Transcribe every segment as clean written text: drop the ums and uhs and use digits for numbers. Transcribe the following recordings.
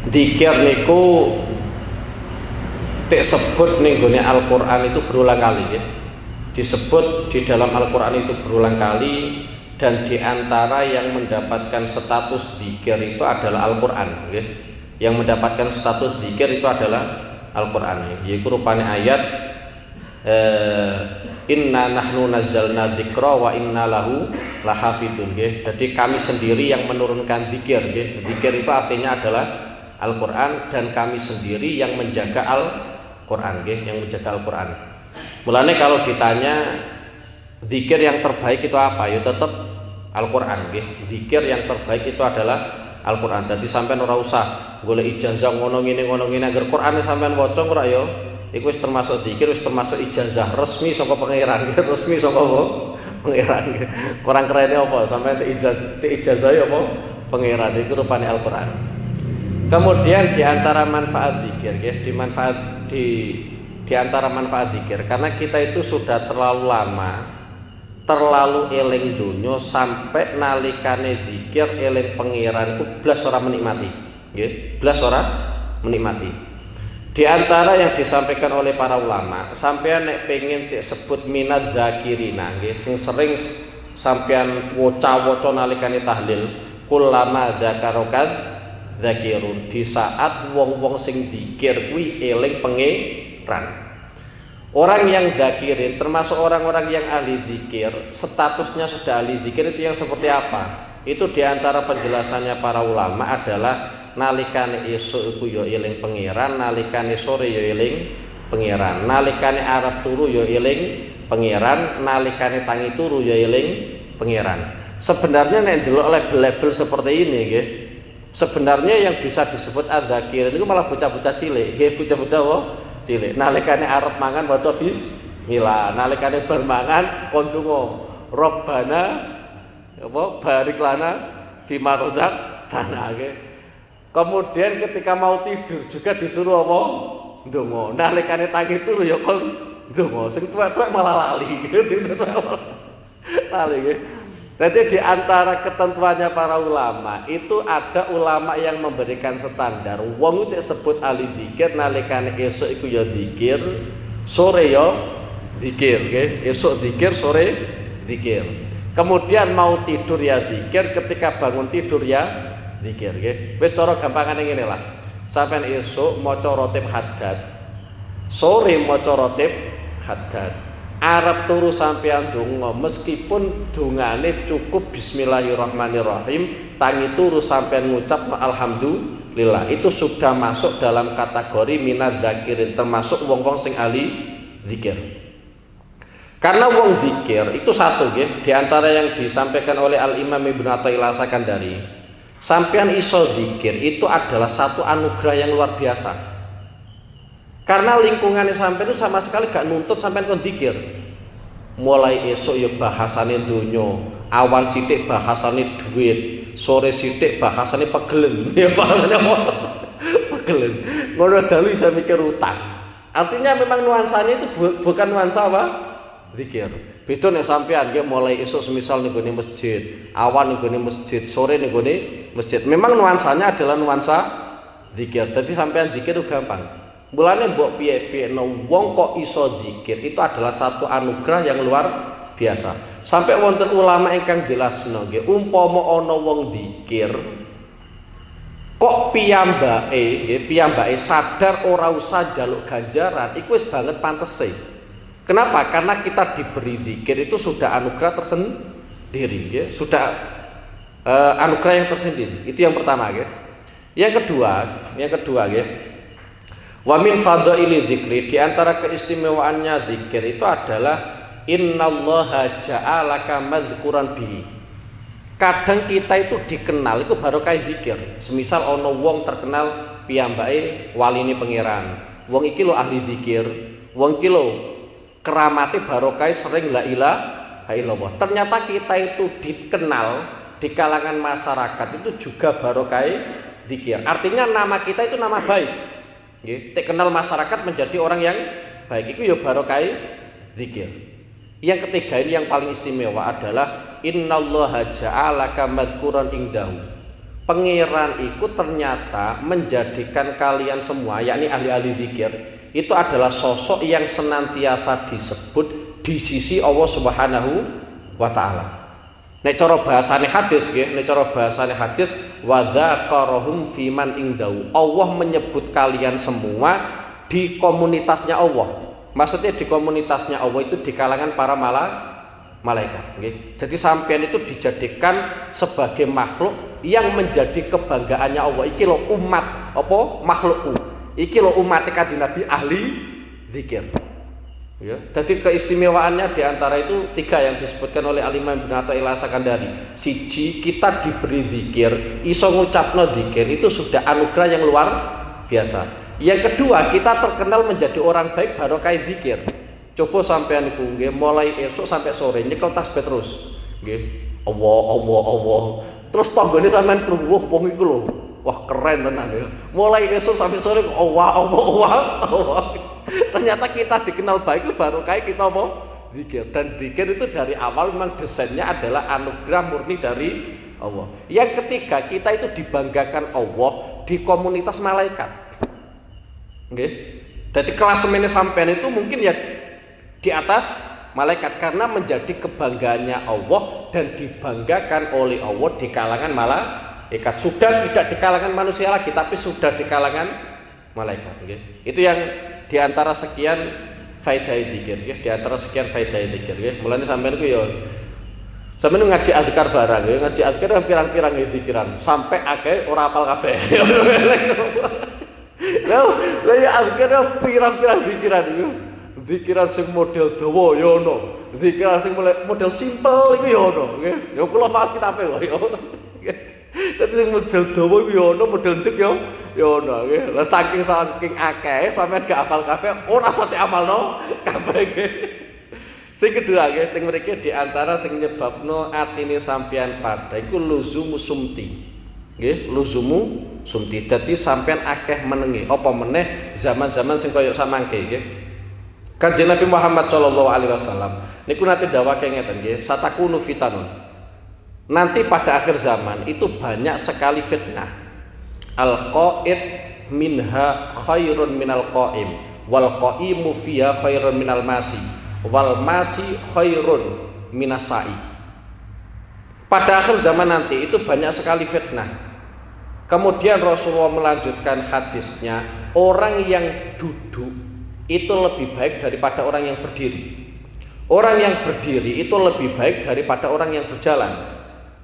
Dzikir niku disebut ning gone Al-Qur'an itu berulang kali ya. Disebut di dalam Al-Qur'an itu berulang kali, dan di antara yang mendapatkan status dzikir itu adalah Al-Qur'an ya. Yang mendapatkan status dzikir itu adalah Al-Qur'an. Yaitu rupanya ayat inna nahnu nazzalna dzikra wa inna lahu lahafidun ya. Jadi kami sendiri yang menurunkan dzikir ya. Dzikir itu artinya adalah Al-Qur'an, dan kami sendiri yang menjaga Al-Qur'an nggih, yang menjaga Al-Qur'an. Mulane kalau ditanya zikir yang terbaik itu apa? Ya tetap Al-Qur'an nggih. Zikir yang terbaik itu adalah Al-Qur'an. Jadi sampean ora usah golek ijazah ngono ngene agar Qur'ane sampean waca ora ya. Iku wis termasuk zikir, wis termasuk ijazah resmi saka pangeran, resmi saka apa? Pangeran. Kurang kerene apa? Sampean ijazah ya apa? Pangeran. Iku rupane Al-Qur'an. Kemudian di antara manfaat zikir ya, di antara manfaat zikir, karena kita itu sudah terlalu lama terlalu eling dunya sampai nalikane zikir eling pangeran iku blas ora menikmati nggih, blas ora menikmati. Di antara yang disampaikan oleh para ulama, sampean nek pengen disebut minadz zakirina nggih, sing sering sampean waca-waca nalikane tahlil, kullama dzakarokat zakirun, di saat wong-wong sing dzikir kuwi eling pangeran. Orang yang dzakirin termasuk orang-orang yang ahli dzikir, statusnya sudah ahli dzikir itu yang seperti apa? Itu diantara penjelasannya para ulama adalah nalikane esuk iku ya eling pangeran, nalikane sore ya eling pangeran, nalikane arep turu ya eling pangeran, nalikane tangi turu ya eling pangeran. Sebenarnya nek ndelok label-label seperti ini nggih, sebenarnya yang bisa disebut adzakir itu malah bocah-bocah cilik, nggih, bocah-bocah cilik. Nalikane arep mangan maca bismillah, nalikane bar mangan kon donga Rabbana apa barik lana fima razaqtana nggih. Kemudian ketika mau tidur juga disuruh apa? Ndonga. Nalikane tangi turu ya kon ndonga. Sing tuwek-tuwek malah lali. Lali nggih. Jadi di antara ketentuannya para ulama itu ada ulama yang memberikan standar. Wong itu disebut ahli dzikir nalikane esuk iku ya dzikir, sore ya dzikir, nggih. Esuk dzikir, sore dzikir. Kemudian mau tidur ya dzikir, ketika bangun tidur ya dzikir, nggih. Wis cara gampangane ngene lah. Sampeyan esuk maca rotib haddad, sore maca rotib haddad. Arab turu sampean donga meskipun dongane cukup bismillahirrahmanirrahim, tangi turu sampean ngucap alhamdulillah, itu sudah masuk dalam kategori minadz zakirin, termasuk wong-wong sing ahli zikir. Karena wong zikir itu satu nggih, di antara yang disampaikan oleh Al-Imam Ibnu Athaillah Sakandari, sampean iso zikir itu adalah satu anugerah yang luar biasa. Karena lingkungannya sampai itu sama sekali gak nuntut sampai kon dzikir. Mulai esok ya bahasane donya, awan sithik bahasane duit, sore sithik bahasane pegelen. Ya bahasane apa? Pegelen. Ngono dalu bisa mikir utang. Artinya memang nuansanya itu bukan nuansa apa? Dzikir. Beda nek sampean nggih mulai esok semisal ning gone masjid, awan ning gone masjid, sore ning gone masjid. Memang nuansanya adalah nuansa dzikir. Dadi sampean dzikir itu gampang. Mulane mbok piye-piye wong kok iso zikir itu adalah satu anugerah yang luar biasa. Sampai wonten ulama ingkang jelasno nggih, umpama ana wong zikir kok piyambake sadar ora usah njaluk ganjaran, iku wis banget pantese. Kenapa? Karena kita diberi zikir itu sudah anugerah tersendiri nggih, sudah anugerah yang tersendiri. Itu yang pertama nggih. Yang kedua nggih, wa min fadhaili dzikri, di antara keistimewaannya zikir itu adalah innallaha ja'alaka madzkuran bihi. Kadang kita itu dikenal itu barokah zikir. Semisal ana wong terkenal piyambake waline pangeran. Wong iki lho ahli zikir, wong iki lho keramate barokah sering la ilaha illallah. Ternyata kita itu dikenal di kalangan masyarakat itu juga barokah zikir. Artinya nama kita itu nama baik. Nggih, kenal masyarakat menjadi orang yang baik, itu ya barokah zikir. Yang ketiga ini yang paling istimewa adalah innallaha ja'alaka madzkuran indahu. Pangeran iku ternyata menjadikan kalian semua, yakni ahli-ahli zikir, itu adalah sosok yang senantiasa disebut di sisi Allah Subhanahu wa taala. Nek cara bahasane hadis nggih, nek cara bahasane hadis wa dzaqarahum fiman indau. Allah menyebut kalian semua di komunitasnya Allah. Maksudnya di komunitasnya Allah itu di kalangan para malaikat nggih. Jadi sampean itu dijadikan sebagai makhluk yang menjadi kebanggaannya Allah. Iki lho umat apa makhlukku. Iki lho umat Kanjeng Nabi ahli zikir. Ya, jadi keistimewaannya diantara itu 3 yang disebutkan oleh Al-Imam Ibnu Athaillah Sakandari. Siji, kita diberi zikir, iso ngucapno zikir itu sudah anugerah yang luar biasa. Yang kedua, kita terkenal menjadi orang baik barokah zikir. Coba sampean iku nggih mulai esuk sampai sore nyekel tasbih terus. Nggih. Allah. Terus tanggane sampean krungu wong iku lho. Wah, keren tenan ya. Mulai esuk sampai sore Allah. Ternyata kita dikenal baik itu baru kayak kita mau zikir, dan zikir itu dari awal memang desainnya adalah anugerah murni dari Allah. Yang ketiga, kita itu dibanggakan Allah di komunitas malaikat. Oke. Jadi kelas semene sampean itu mungkin ya di atas malaikat karena menjadi kebanggaannya Allah dan dibanggakan oleh Allah di kalangan malaikat. Sudah tidak di kalangan manusia lagi, tapi sudah di kalangan malaikat. Oke. Itu yang di antara sekian faedah dzikir nggih, di antara sekian faedah dzikir nggih. Mulane sampeyan ku ya sampeyan ngaji azkar barang nggih, ngaji azkar pirang-pirang dzikiran sampai akeh ora hafal kabeh. Lah ya azkar pirang-pirang dzikiran iku. Dzikiran sing model dawa ya ono, dzikiran sing model simpel iku ya ono nggih. Ya kula pas kitabe kok ya ono. Dadi sing model dawa iku ya ono, model ndek ya ono nggih. Lah saking akeh sampeyan gak hafal kabeh, ora usah diamalno kabeh nggih. Sing kedua nggih, teng mriki di antara sing nyebabno atine sampeyan padha iku luzumu sumti. Nggih, luzumu sumti. Dadi sampeyan akeh menengi, apa meneh zaman-zaman sing kaya samangke nggih. Kanjeng Nabi Muhammad sallallahu alaihi wasallam niku nate dawuhake ngeten nggih, satakunu fitanun. Nanti pada akhir zaman itu banyak sekali fitnah. Al-qa'id minha khairun minal qa'im, wal qa'imu fiha khairun minal masi, wal masi khairun minas sa'i. Pada akhir zaman nanti itu banyak sekali fitnah. Kemudian Rasulullah melanjutkan hadisnya, orang yang duduk itu lebih baik daripada orang yang berdiri. Orang yang berdiri itu lebih baik daripada orang yang berjalan.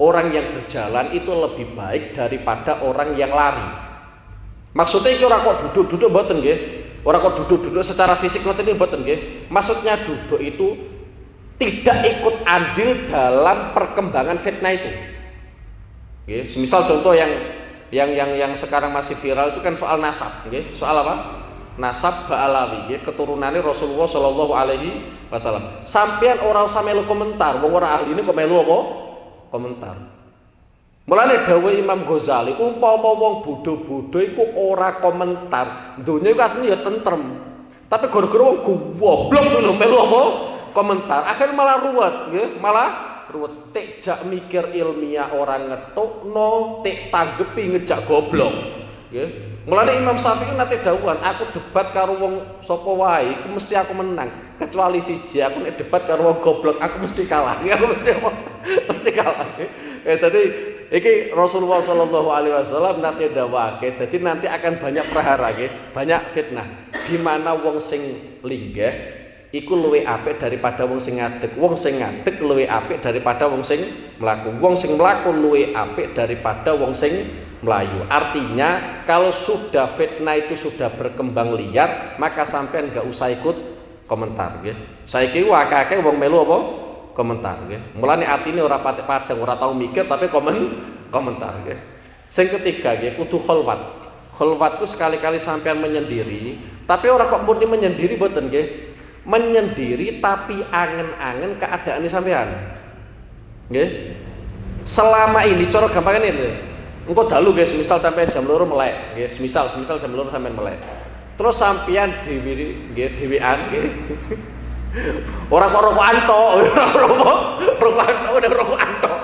Orang yang berjalan itu lebih baik daripada orang yang lari. Maksudnya itu orang kok duduk-duduk mboten nggih. Orang kok duduk-duduk secara fisik ngoten niku mboten nggih. Maksudnya duduk itu tidak ikut andil dalam perkembangan fitnah itu. Nggih, semisal contoh yang sekarang masih viral itu kan soal nasab nggih. Soal apa? Nasab Ba'alawi nggih, keturunane Rasulullah sallallahu alaihi wasallam. Sampeyan ora usah melu komentar, wong ora ahline kok melu apa? Komentar. Mulane dawuh Imam Ghazali, umpama wong bodho-bodho iku ora komentar, donya iku asline ya tentrem. Tapi gara-gara wong goblok ngono melu apa? Komentar. Akhirnya malah ruwet, nggih, malah ruwet. Tek jak mikir ilmiah orang ngetukno, tek tanggepi ngejak goblok. Nggih. Mulane Imam Syafi'i nate dawuhan, aku debat karo wong sapa wae, iku mesti aku menang. Kecuali siji, aku nek debat karo wong goblok, aku mesti kalah. Aku mesti kalah. Tadi iki Rasulullah sallallahu alaihi wasallam nate dawuhake, dadi nanti akan banyak prahara nggih, banyak fitnah. Di mana wong sing linggih iku luwih apik daripada wong sing ngadeg. Wong sing ngadeg luwih apik daripada wong sing mlaku. Wong sing mlaku luwih apik daripada wong sing melayu. Artinya kalau sudah fitnah itu sudah berkembang liar, maka sampean enggak usah ikut komentar nggih. Saiki akeh-akeh wong melu apa? Komentar nggih. Mulane atine ora patek padang, ora tau mikir tapi komentar nggih. Sing ketiga nggih kudu kholwat. Kholwat ku sekali-kali sampean menyendiri, tapi ora kok murni menyendiri mboten nggih. Menyendiri tapi angen-angen keadaane sampean. Nggih. Selama ini cara gampangane ini engko dalu guys, misal sampean jam 2 melek nggih, semisal jam 2 sampean melek. Terus sampean dhewe nggih dhewean nggih. Ora kok rokokan tok, rokokan tok.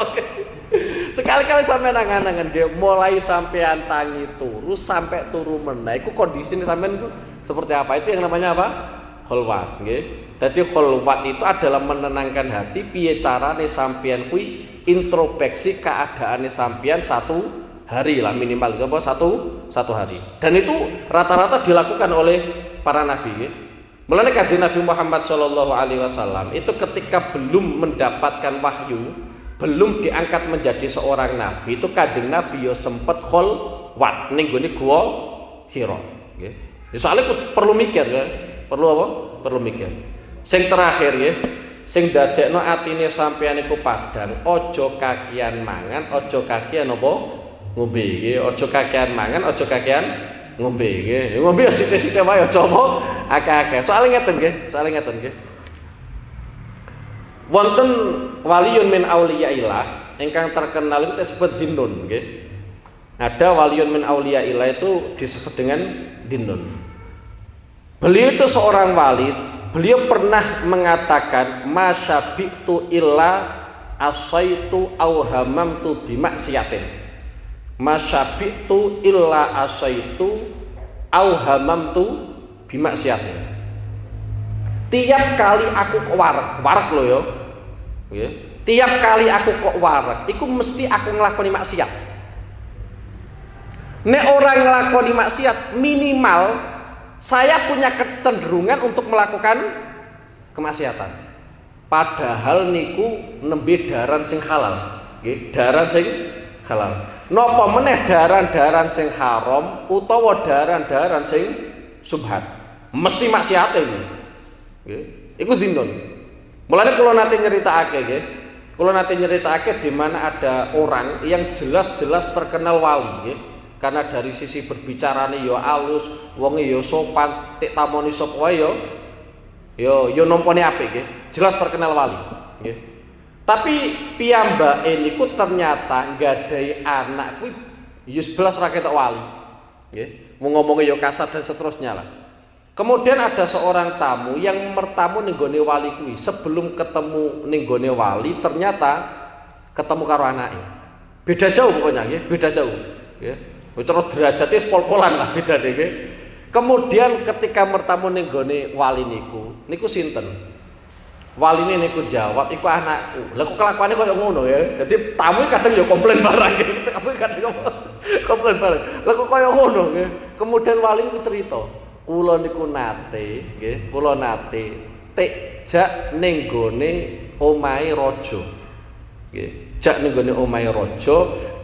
Sekali-kali sampai nangan-nangan dia mulai sampean tangi turu sampai turu meneh iku kondisine sampean iku seperti apa? Itu yang namanya apa? Kholwat nggih. Jadi kholwat itu adalah menenangkan hati piye carane sampean kuwi introspeksi keadaannya sampean satu hari lah minimal itu apa satu hari. Dan itu rata-rata dilakukan oleh para nabi nggih. Mulane kanjeng Nabi Muhammad sallallahu alaihi wasallam itu ketika belum mendapatkan wahyu, belum diangkat menjadi seorang nabi, itu kanjeng Nabi yo sempet kholwat ning gone gua Hira nggih. Soalnya perlu mikir ya. Perlu apa? Perlu mikir. Sing terakhir ya, sing dadekno atine sampeyan iku padhang, aja kakian mangan, aja kakian apa? Ngombe nggih, aja kakian mangan, aja kakian ngombe nggih. Ngombe ya sithik-sithik wae aja apa akeh-akeh. Soale ngeten nggih. Wonten waliyun min auliyaillah ingkang terkenal itu disebut Dinnun nggih. Ada waliyun min auliyaillah itu disebut dengan Dinnun. Beliau itu seorang wali, beliau pernah mengatakan masyabitu illa asaitu au hamamtu bimaksiatin. Masyabitu illa asaitu au hamamtu bimaksiatin. Tiap kali aku kok warak lho ya. Nggih. Tiap kali aku kok warak, iku mesti aku nglakoni maksiat. Nek orang nglakoni maksiat minimal saya punya kecenderungan untuk melakukan kemaksiatan. Padahal niku nembe daran sing halal, nggih, daran sing halal. Napa meneh daran-daran sing haram utawa daran-daran sing subhat, mesti maksiate iki. Nggih, iku Dinnun. Mulane kula nate nyeritakake nggih. Kula nate nyeritakake di mana ada orang yang jelas-jelas terkenal wali nggih. Karena dari sisi berbicarane ya alus, wonge ya sopan, tek tamoni sapa wae ya nampane apik nggih. Jelas terkenal wali, nggih. Tapi piyambake niku ternyata nggadahi anak kuwi ya 11 ra ketok wali. Nggih. Ngomongnya ya kasar dan seterusnya lah. Kemudian ada seorang tamu yang mertamu ning gone wali kuwi. Sebelum ketemu ning gone wali ternyata ketemu karo anake. Beda jauh pokoknya nggih, beda jauh, nggih. Terus derajatnya sepol-polan lah beda deh. Kemudian ketika mertamu ning gone wali niku sinten? Waline niku jawab, iku anakku. Lah kok kelakuane koyo ngono ya. Jadi tamu kadang ya komplain barang gitu. Tamu kadang komplain barang. Lah kok koyo ngono nggih. Kemudian wali niku cerita, kula niku nate nggih, kula nate tekjak ning gone omahe raja. Nggih, jak ning gone omahe raja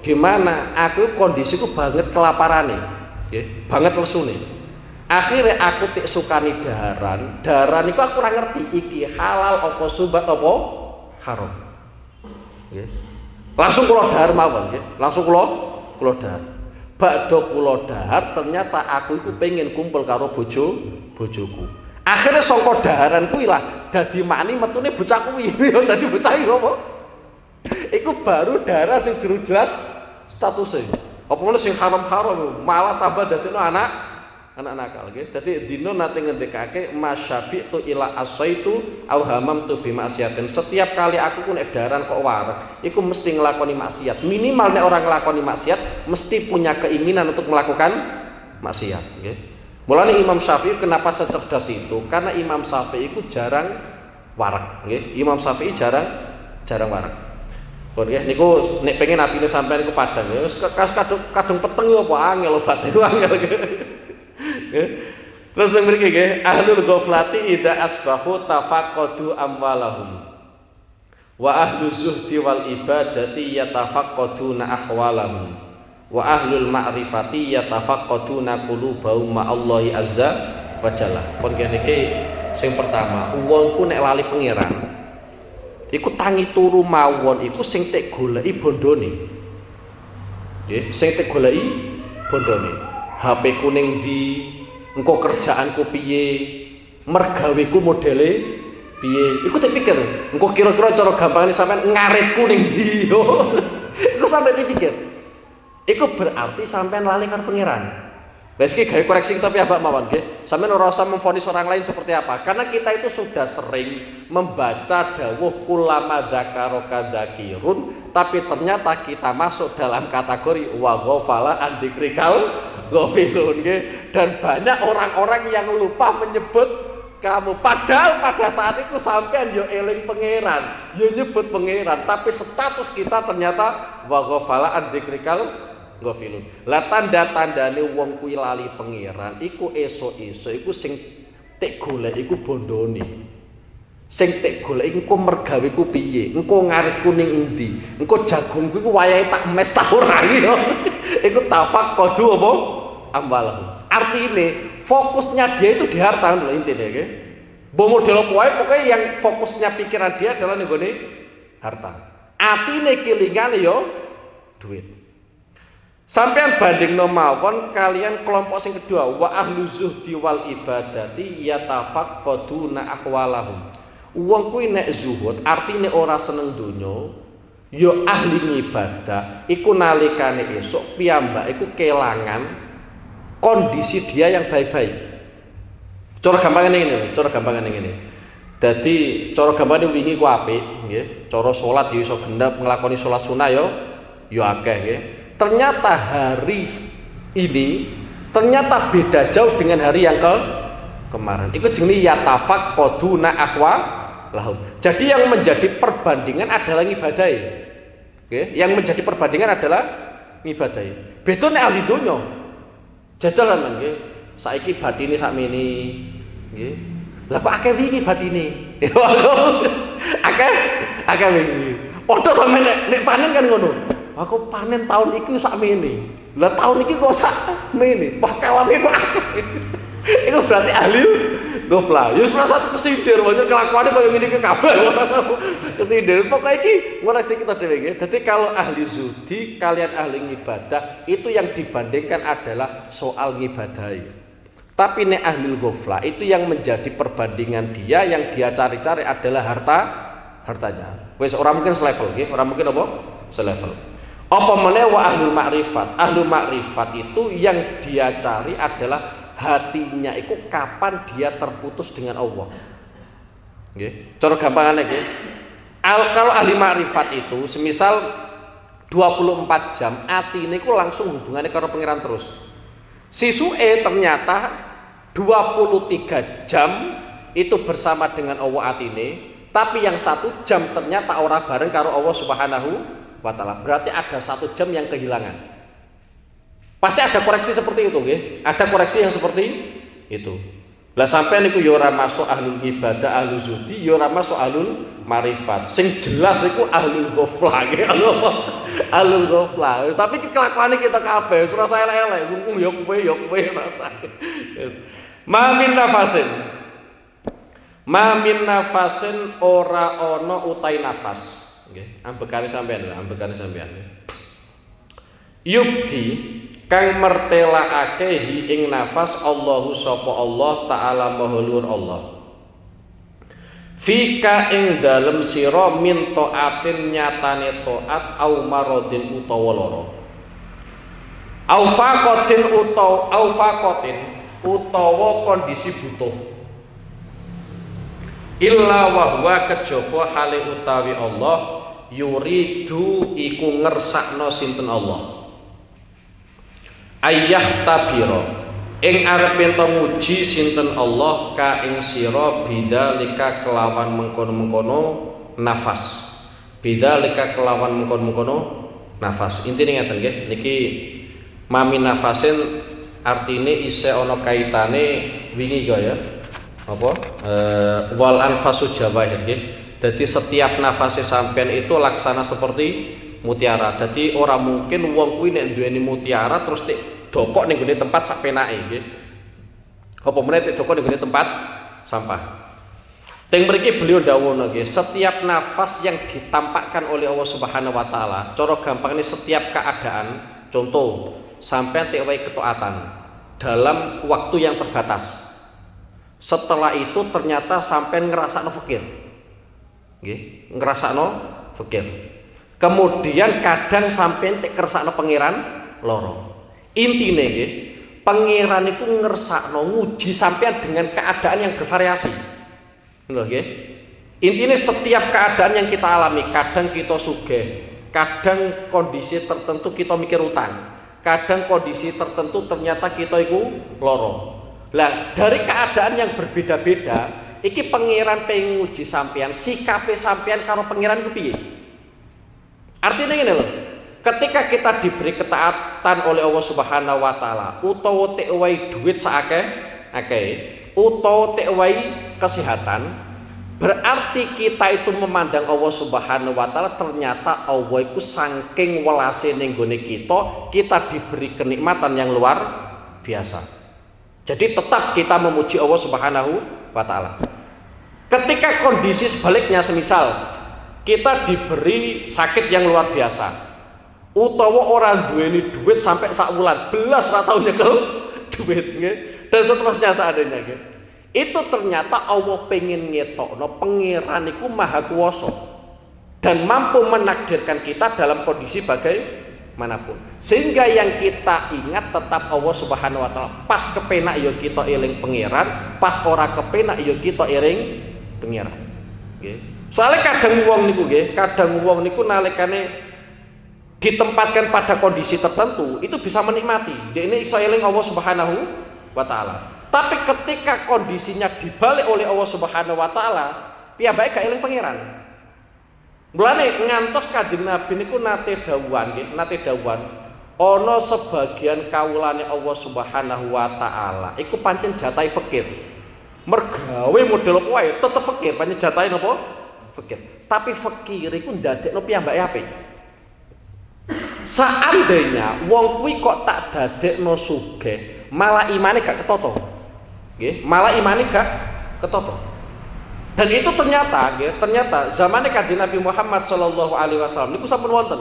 di mana aku kondisiku banget kelaparane, nggih, banget lesune. Akhirnya aku tik sukani daharan itu aku ora ngerti iki halal apa subhat apa haram. Nggih. Langsung kula dahar mawon nggih, langsung kula dahar. Badhe kula dahar ternyata aku iku pengen kumpul karo bojoku. Akhirnya saka daharan kuwi lah dadi mani metune bocah kuwi. Ya dadi bocah iki apa? Iku baru darah sing durung jelas statusnya. Apa meneh sing haram-haram malah tambah dadekno anak nakal nggih. Dadi dina nate ngendikake masyabitu ila asaitu au hamamtu bimaksiatin. Setiap kali aku ku nek daran kok wareg, iku mesti nglakoni maksiat. Minimal nek orang nglakoni maksiat mesti punya keinginan untuk melakukan maksiat nggih. Mulane Imam Syafi'i kenapa secerdas itu? Karena Imam Syafi'i iku jarang wareg nggih. Imam Syafi'i jarang wareg. Pun nggih niku nek pengen atine sampean niku padhang ya wis kadung peteng apa angel obate angel nggih. Terus nang mriki nggih ahlul ghaflati idza asbahu tafaqqadu amwalahum wa ahluz zuhdi wal ibadati yatafaqqaduna ahwalahum wa ahlul ma'rifati yatafaqqaduna qulubahum ma'allahi azza wa jalla. Pun niki sing pertama wong ku nek lali pangeran iku tangi turu mawon iku sing tek goleki bondone. Nggih, sing tek goleki bondone. HP ku ning ndi, engko kerjaanku piye, mergaweku modele piye. Iku tek pikir, engko kira-kira cara gampangane sampean ngaritku ning ndi. Iku sampe dipikir. Iku berarti sampean lali karo pangeran. Reski gawe koreksi tapi abak mawon nggih. Sampeyan ora usah memvonis orang lain seperti apa. Karena kita itu sudah sering membaca dawuh kulama dzakara kadzakirun, tapi ternyata kita masuk dalam kategori wa ghafala an dzikrikal ghafilun nggih. Dan banyak orang-orang yang lupa menyebut kamu, padahal pada saat itu sampean yo eling pangeran, yo nyebut pangeran, tapi status kita ternyata wa ghafala an dzikrikal ghafilun. Lah tanda-tandane wong kuwi lali pangeran iku esuk-esuk iku sing tek golek iku bondone. Sing tek golek engko mergawe ku piye? Engko ngarepku ning endi? Engko jagungku iku wayahe tak mes ta ora yo. Iku tafaqqadu apa? Amwalahu. Artine fokusnya dia itu di harta lho intine nggih. Mbok model kuwi pokoke yang fokusnya pikiran dia adalah ning gone harta. Atine kilingane yo duit. Sampean bandingno mawon kalian kelompok sing kedua wa ahlu zuhdi wal ibadati yatafaqqaduna ahwalahum. Wong kuwi nek zuhud artine ora seneng donya, ya ahli ngibadah iku nalikane esuk piyambak iku kelangan kondisi dia yang baik-baik. Cara gampangane ngene lho, cara gampangane ngene. Dadi cara gampangane wingi ku apik nggih, cara salat ya iso gendap nglakoni salat sunah ya akeh nggih. Ternyata hari ini ternyata beda jauh dengan hari yang kemarin. Itu jenenge yatafaqqaduna ahwalahum. Jadi yang menjadi perbandingan adalah ngibadahi. Oke, yang menjadi perbandingan adalah ngibadahi. Beda nek ahli donya. Jajal kan nggih. Saiki batine sakmene nggih. Lah kok akeh wingi batine. Akeh wingi. Padha sampe nek panen kan ngono. Aku panen tahun iki sakmene. Lah tahun iki kok sakmene. Wah kalame kok akeh. Iku berarti ahli ghaflah. Ya salah satu kesindir wae kelakuane koyo ngene iki kabeh. Kesindir. Pokoke iki ngoreksi kita dhewe nggih. Dadi kalau ahli zuhdi kalian ahli ibadah itu yang dibandingkan adalah soal ngibadahi. Tapi nek ahli ghaflah itu yang menjadi perbandingan dia yang dia cari-cari adalah hartanya. Wis ora mungkin selevel nggih, ora mungkin apa? Selevel. Apa meneh wa ahlul ma'rifat? Ahlul ma'rifat itu yang dia cari adalah hatinya itu kapan dia terputus dengan Allah. Nggih. Cara gampangane nggih. Kalau ahli ma'rifat itu semisal 24 jam atine iku langsung hubungannya karo pangeran terus. Sisuke ternyata 23 jam itu bersama dengan Allah atine, tapi yang 1 jam ternyata ora bareng karo Allah Subhanahu wa ta'ala. Berarti ada 1 jam yang kehilangan. Pasti ada koreksi seperti itu nggih. Ada koreksi yang seperti itu. Lah sampean niku ya ora masuk ahlul ibadah, ahlul zuhdi, ya ora masuk ahlul marifat. Sing jelas iku ahlul ghaflah nggih. Ahlul ghaflah. Tapi kelakuane kita kabeh ora usah elek-elek. Ya kowe rasa. Ma min nafasin ora ana utai nafas. Nggih, ambekane sampean. Yubdi kang mertelakake ing nafas Allahu sapa Allah taala maha luhur Allah. Fika ing dalem sira min taatin nyatane taat au maradin utawa lara. Au faqatin utawa kondisi butuh. Illa wa huwa kejaba hale utawi Allah yuridu iku ngersakno sinten Allah. Ayah tabiro ing arep ento muji sinten Allah ka ing sira bidzalika kelawan mengkono-mengkono nafas. Bidzalika kelawan mengkono-mengkono nafas. Intine ngeten nggih, niki mami nafasin artine isih ana kaitane wingi kaya apa? Wal anfasu jawahir nggih. Jadi setiap nafasnya sampean itu laksana seperti mutiara. Jadi orang mungkin wong kuwi nek duweni mutiara terus tek dokok ning gone tempat sak penake nggih. Apa meneh tek dokok ning gone tempat sampah. Teng mriki beliau dawuhna nggih, setiap nafas yang ditampakkan oleh Allah Subhanahu wa taala, cara gampangnya setiap keadaan, contoh sampean tek wae ketaatan dalam waktu yang terbatas. Setelah itu ternyata sampean ngrasakno fakir. Nggih, ngrasakno fakir. Kemudian kadang sampean tek kersakno pangeran loro. Intine nggih, Pangeran iku ngersakno nguji sampean dengan keadaan yang bervariasi. Lho nggih. Intine setiap keadaan yang kita alami, kadang kita sugih, kadang kondisi tertentu kita mikir utang, kadang kondisi tertentu ternyata kita iku loro. Lah, dari keadaan yang berbeda-beda, iki pangeran pengen nguji sampean, sikape sampean karo pangeran iku piye? Artinya ngene lho. Ketika kita diberi ketaatan oleh Allah Subhanahu wa taala, utawa tek wae duit sakake, utawa tek wae kesehatan, berarti kita itu memandang Allah Subhanahu wa taala ternyata Allah iku saking welase ning gone kita diberi kenikmatan yang luar biasa. Jadi tetap kita memuji Allah Subhanahu wa taala. Ketika kondisi sebaliknya, semisal kita diberi sakit yang luar biasa, utawa orang duweni duit sampai sak wulan belas ra tau nyekel duit nggih, dan seterusnya seadanya nggih. Itu ternyata Allah pengen ngetokno pangeran iku maha kuwasa dan mampu menakdirkan kita dalam kondisi bagaimanapun. Sehingga yang kita ingat tetap Allah Subhanahu wa taala. Pas kepenak ya kita eling pangeran, pas ora kepenak ya kita eling pangeran. Nggih. Soalnya kadang wong niku nalikane ditempatkan pada kondisi tertentu itu bisa menikmati. Dia ini iso eling Allah Subhanahu wa taala. Tapi ketika kondisinya dibalik oleh Allah Subhanahu wa taala, piyambake gak eling pangeran. Mulane ngantos Kanjeng Nabi niku nate dawuhan nggih, ana sebagian kawulane Allah Subhanahu wa taala iku pancen jatahe fakir. Mergawe model apa wae tetep fakir, pancen jatahe napa? Fakir. Tapi fakir iku ndadekno piyambake apik. Seandainya wong kuwi kok tak dadekno sugih, malah imane gak ketoto. Nggih, malah imane gak ketoto. Dan itu ternyata zamane Kanjeng Nabi Muhammad sallallahu alaihi wasallam niku sampun wonten.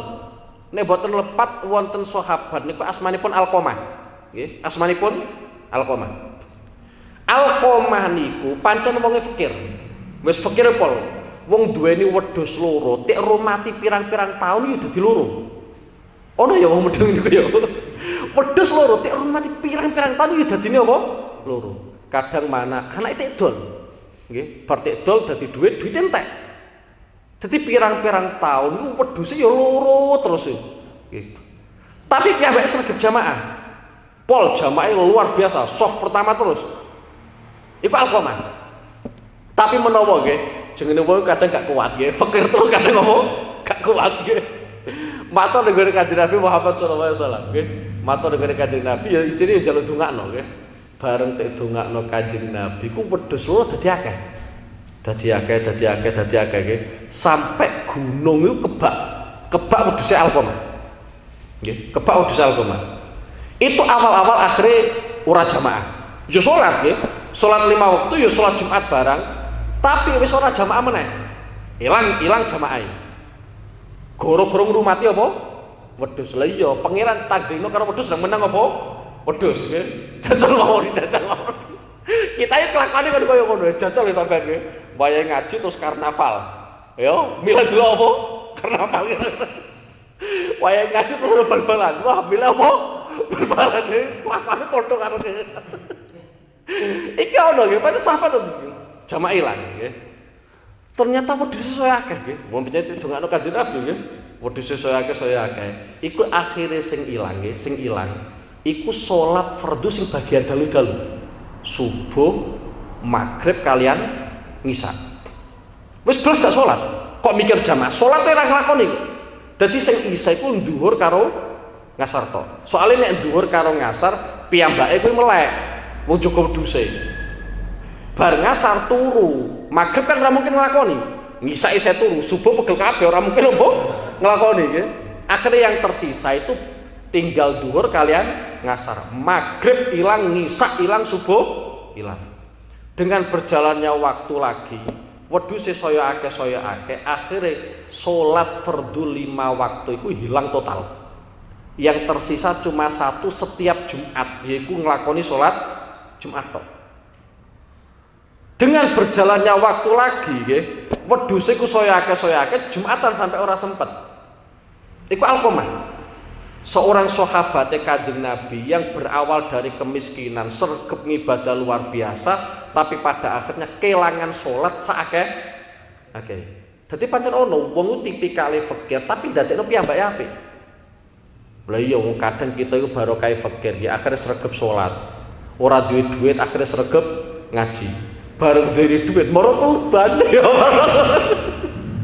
Nek boten lepat wonten sahabat niku asmanipun Alqamah. Nggih, asmanipun Alqamah. Alqamah niku pancen wonge fakir. Wis fakir pol. Wong duweni wedhus loro, tek rumati pirang-pirang taun yo dadi loro. Ono ya wong medeng niku ya. Wedhus loro tek mati pirang-pirang tahun ya dadine apa? Loro. Kadang mana anake tek dol. Nggih, bar tek dol dadi duit entek. Dadi pirang-pirang tahun iku wedhuse ya loro terus. Nggih. Tapi piyambake sregep jamaah. Pol jamaah luar biasa, soft pertama terus. Iku Alqamah. Tapi menawa nggih, jenenge wong kadang gak kuat nggih, fakir terus kadang apa? Gak kuat nggih. Matur nggone Kanjeng Nabi Muhammad sallallahu alaihi wasallam nggih. Matur nggone Kanjeng Nabi ya intine njaluk dongakno nggih. Bareng tek dongakno Kanjeng Nabi ku wedhus loro dadi akeh. Dadi akeh nggih. Sampai gunung iku kebak wedhuse Alqamah. Nggih, kebak wedhuse Alqamah. Itu awal-awal akhirnya ora jamaah. Ya salat nggih. Salat 5 waktu ya salat Jumat barang. Tapi wis ora jamaah meneh. Ilang jamaah. Goro-goro ngrumati apa? Wedhus. Lah iya, pangeran tandingno karo wedhus nang menang apa? Wedhus nggih. Jajal ngawuri. Kita iki kelakuane kan kaya ngono, jajal to sampean nggih. Wayahe ngaji terus karnaval. Yo, milih dulu apa? Karnaval. Wayahe ngaji terus bal-balan. Wah, milih apa? Bal-balan iki kelakuane padha karo nggih. Iki ono nggih, pancen sahabat to. Jamaah ilang nggih. Ternyata wedhus saya akeh nggih. Wong pancen dongakno Kanjeng Nabi nggih. Wedhus saya akeh. Iku akhire sing ilang nggih, sing ilang. Iku salat fardu sing bagian dalu-dalu. Subuh, maghrib kalian ngisa. Wis belas gak salat. Kok mikir jamaah? Salat ora nglakoni. Dadi sing isa iku ndhuwur karo ngasar to. Soale nek ndhuwur karo ngasar, piyambake kuwi melek. Wong jaga wedhuse. Bar ngasar turu, maghrib kan ora mungkin nglakoni. Ngisa isih turu, subuh pegel kabeh ora mungkin apa nglakoni nggih. Akhirnya yang tersisa itu tinggal dhuwur kalian ngasar. Maghrib ilang, ngisa ilang, subuh ilang. Dengan berjalannya waktu lagi, wedhuse saya akeh, akhirnya salat fardu 5 waktu itu hilang total. Yang tersisa cuma satu setiap Jumat, yaitu nglakoni salat Jumat tok. Dengan berjalannya waktu lagi nggih, wedhuse ku saya akeh Jumatan sampai ora sempet. Iku Alqamah. Seorang sahabat Kanjeng Nabi yang berawal dari kemiskinan, sregep ngibadah luar biasa, tapi pada akhirnya kelangan sholat saakeh. Oke. Dadi pancen ono wong tipikale fakir tapi dadekno piyambake apik. Lah iya wong kadang kita iku barokah fakir ya akhirnya sregep sholat. Ora duwe duit akhirnya sregep ngaji. Bareng duwe duit moro kurban ya.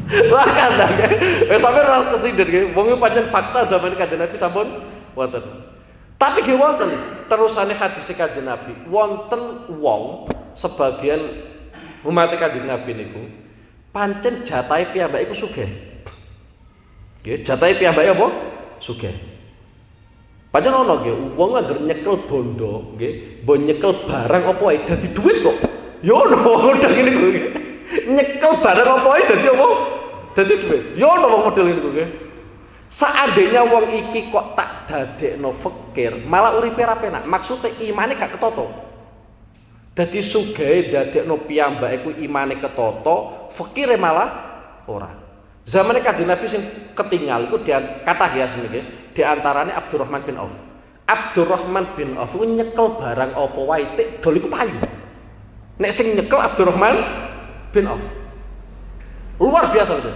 Wah kadang sampe ora kesindir nggih. Wong pancen fakta zaman Kanjeng Nabi sampun wonten. Tapi nggih wonten terusane hadis Kanjeng Nabi. Wonten wong sebagian umat Kanjeng Nabi niku pancen jatahe piyambake iku sugih. Nggih, jatahe piyambake apa? Sugih. Pancen ana nggih wong anggere nyekel bondo, nggih, mbok nyekel barang apa wae dadi dhuwit kok. Ya ono model ngene kuwi. Nyekel barang apa wae dadi apa? Dadi dhuwit. Ya ono wong model ngene kuwi. Seandainya wong iki kok tak dadekno fakir, malah uripe ra penak. Maksude imane gak ketoto. Dadi sugih dadekno piyambake ku imane ketoto, fakire malah ora. Zamane Kanjeng Nabi sing ketinggal iku kathah ya niki, di antarane Abdurrahman bin Auf. Abdurrahman bin Auf ku nyekel barang apa wae tik dol iku payu. Nek sing nyekel Abdurrahman bin Auf. Luar biasa betul.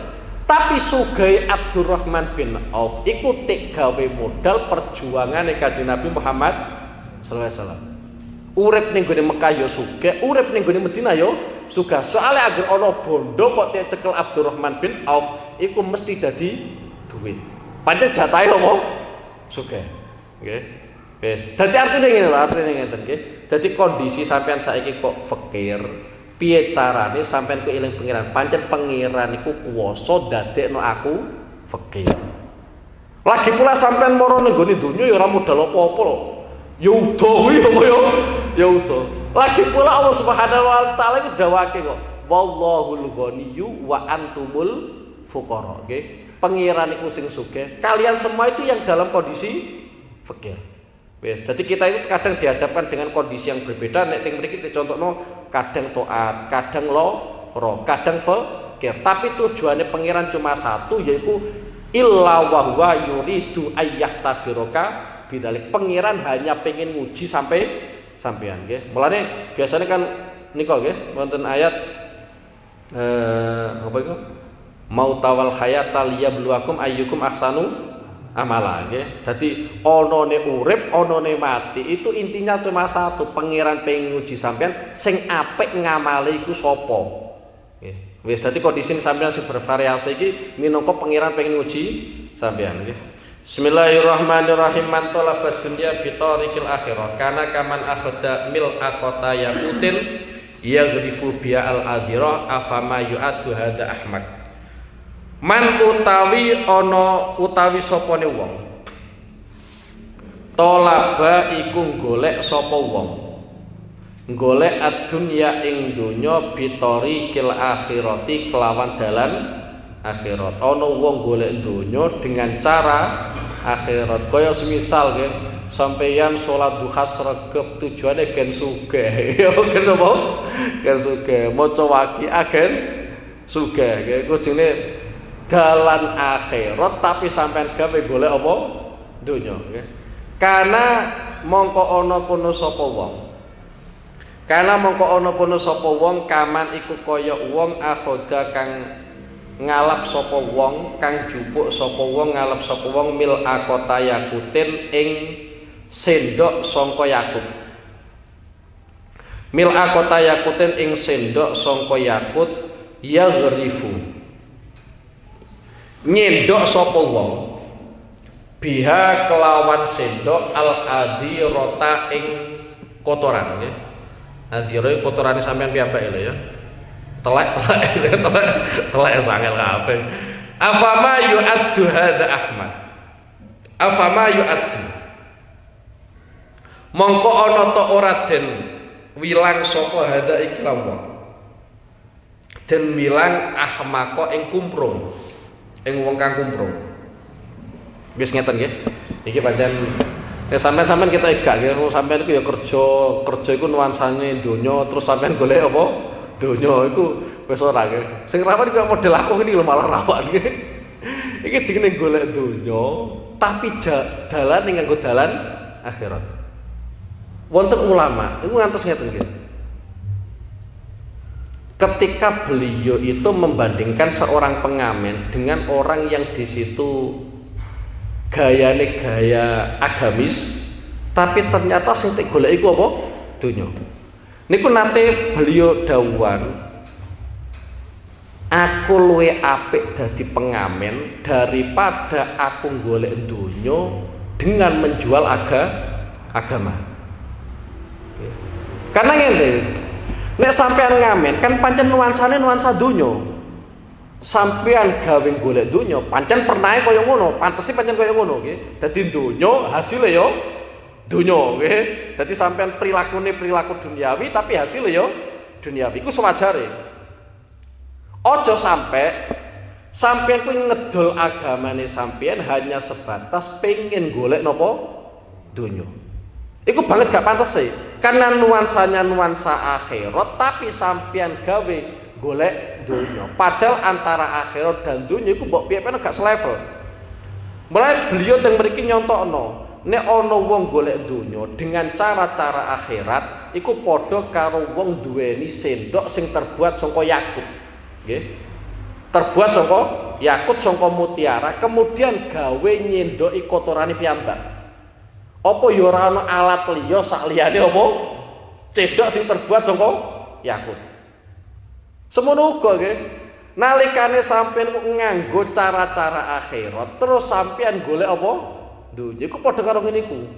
Tapi sugih Abdurrahman bin Auf iku tik gawe modal perjuangane Kanjeng Nabi Muhammad sallallahu alaihi wasallam. Urip ning gone Mekah ya sugih, urip ning gone Madinah ya sugih. Soale agar ana bondo kok cekel Abdurrahman bin Auf iku mesti dadi duit. Pancen jatahe apa? Sugih. Nggih. Wis. Dadi artine ngene lho, artine ngeten nggih. Dadi kondisi sampean saiki kok fakir, piye carane sampean ku eling pangeran? Pancen pangeran iku kuwasa dadekno aku fakir. Lagi pula sampean moro ning gone donya ya ora modal apa-apa lho. Ya udo kuwi apa ya? Ya udo. Lagi pula Allah Subhanahu wa taala wis dawake kok. Wallahul ghaniyyu wa antumul fuqara. Nggih. Pangeran iku sing sugih. Kalian semua itu yang dalam kondisi fakir. Wes, jadi kita itu kadang dihadapkan dengan kondisi yang berbeda. Nek teng mriki contohno kadang taat, kadang loro, kadang fakir. Tapi tujuannya pangeran cuma satu, yaitu illa wa huwa yuridu ayyahtabiraka bidzalik. Pangeran hanya pengen nguji sampean nggih. Mulane biasanya kan nika nggih wonten ayat apa iku? Mautawal hayatal liyabluwakum ayyukum ahsanu amala nggih. Dadi onone urip, onone mati itu intinya cuma satu, pangeran pengen nguji sampean sing apik ngamale iku sapa. Nggih. Wis dadi kondisi sampean sing bervariasi iki minangka pangeran pengen nguji sampean nggih. Bismillahirrahmanirrahim. Man talabad dunya bi tariqil akhirah kana kaman akhadha mil aqata yaqutin yaghrifu bi al adira afama yu'addu hada ahmak. Man utawi ana utawi sapane wong talaba iku golek sapa wong golek ad-dunya ing donya bitariqil akhirati kelawan dalan akhirat. Ana wong golek donya dengan cara akhirat. Kaya semisal nggih sampeyan salat duha sregep tujuane gen sugih. Ya gen apa? Gen sugih. Maca waqiah gen sugih. Nggih kudune dalan akhirat tapi sampean gawe golek apa? Donya nggih. Karena mongko ana kono sapa wong. Karena mongko ana kono sapa wong kaman iku kaya wong akhoda kang ngalap sapa wong kang jupuk sapa wong ngalap sapa wong mil akota yakutin ing sendok sangka yakut. Mil akota yakutin ing sendok sangka yakut yaghrifu nyendok sapa wong biha kelawan sendok al adirota ing kotoran nggih. Adire kotorane sampean piyambake lho ya. Telek sangel kabeh. Afama yu'addu hadza ahmad. Afama yu'addu. Mongko ana ta ora den wilang sapa hadza iki lawa. Den wilang ahmaqo ing kumprung. Ing wong kang kumprung. Wis ngeten nggih. Iki pancen sampean kita gak nggih sampean iku ya kerja iku nuansane donya terus sampean golek apa? Donya iku wis ora nggih. Sing rawan kok model aku ngene lho malah rawan nggih. Iki jenenge golek donya, tapi dalan nganggo dalan akhirat. Wonten ulama, iku ngantos ngeten nggih. Ketika beliau itu membandingkan seorang pengamen dengan orang yang di situ gayane gaya agamis, tapi ternyata sing tak golek iku apa? Donya. Niku nate beliau dawuhan, aku luwe apik dadi pengamen daripada aku golek donya dengan menjual agama. Karena ngene, nek sampean ngamen kan pancen nuansane nuansa donya. Sampean gawe golek donya, pancen pernahe kaya ngono, pantese pancen kaya ngono nggih. Dadi donya hasile ya donya nggih. Dadi sampean prilakune perilaku duniawi tapi hasile ya duniawi. Iku sewajare. Ojo sampean kuwi ngedol agamane sampean hanya sebatas pengen golek napa donya. Iku banget gak pantes sih. Karena nuansanya nuansa akhirat tapi sampean gawe golek donya. Padahal antara akhirat dan donya iku mbok piye-piye gak selevel. Mulai beliau yang mriki nyontokno, nek ana wong golek donya dengan cara-cara akhirat iku padha karo wong duweni sendok sing terbuat saka yakut. Nggih. Terbuat saka yakut saka mutiara, kemudian gawe nyendoki kotorane piyambak. Apa ya ora ana alat liya sak liyane apa? Cendhok sing terbuat saka yakut. Semono uga nggih. Nalikane sampeyan nganggo cara-cara akhirat, terus sampeyan golek apa? Dunya iku padha karo ngene iku.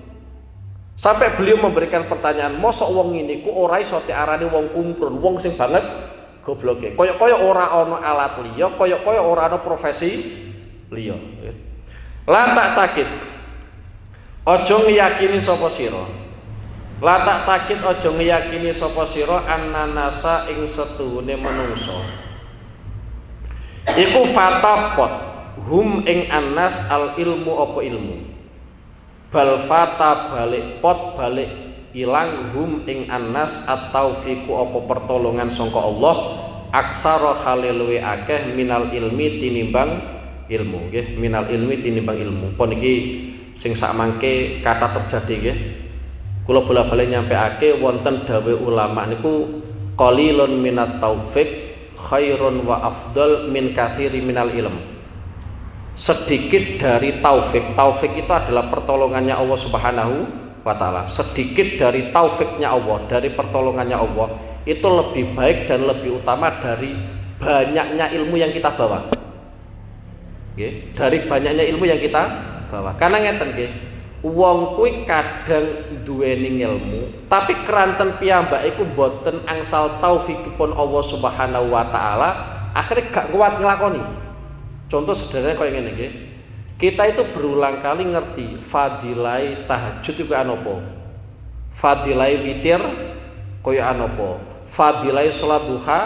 Sampai beliau memberikan pertanyaan, mosok wong ngene iku ora iso diarani wong kumprun, wong sing banget gobloke. Kaya ora ana alat liya, kaya ora ana profesi liya. La tak takit. Aja ngiyakini sapa sira. La tak takit aja ngiyakini sapa sira annanasa ing setuhune manungsa. Iku fatapot hum ing annas al ilmu apa ilmu. Bal fata balik pot balik ilang hum ing annas at-taufiqu apa pertolongan sangka Allah aksara haleluwe akeh minal ilmi tinimbang ilmu nggih, minal ilmi tinimbang ilmu. Pun iki sing sakmangke kata terjadi nggih. Kula bola-bali nyampeake wonten dawuh ulama niku qalilun minat taufiq khairun wa afdal min katsiri minal ilm. Sedikit dari taufik. Taufik itu adalah pertolongannya Allah Subhanahu wa taala. Sedikit dari taufiknya Allah, dari pertolongannya Allah itu lebih baik dan lebih utama dari banyaknya ilmu yang kita bawa. Nggih, dari banyaknya ilmu yang kita bawa. Karena ngeten nggih, wong kuwi kadang duweni ilmu, tapi keranten piyambak iku boten angsal taufikipun Allah Subhanahu wa taala, akhirnya gak kuat nglakoni. Contoh sederhana kaya ngene nggih. Kita itu berulang kali ngerti fadilai tahajud iku apa? Fadilai witir kaya apa? Fadilai salat duha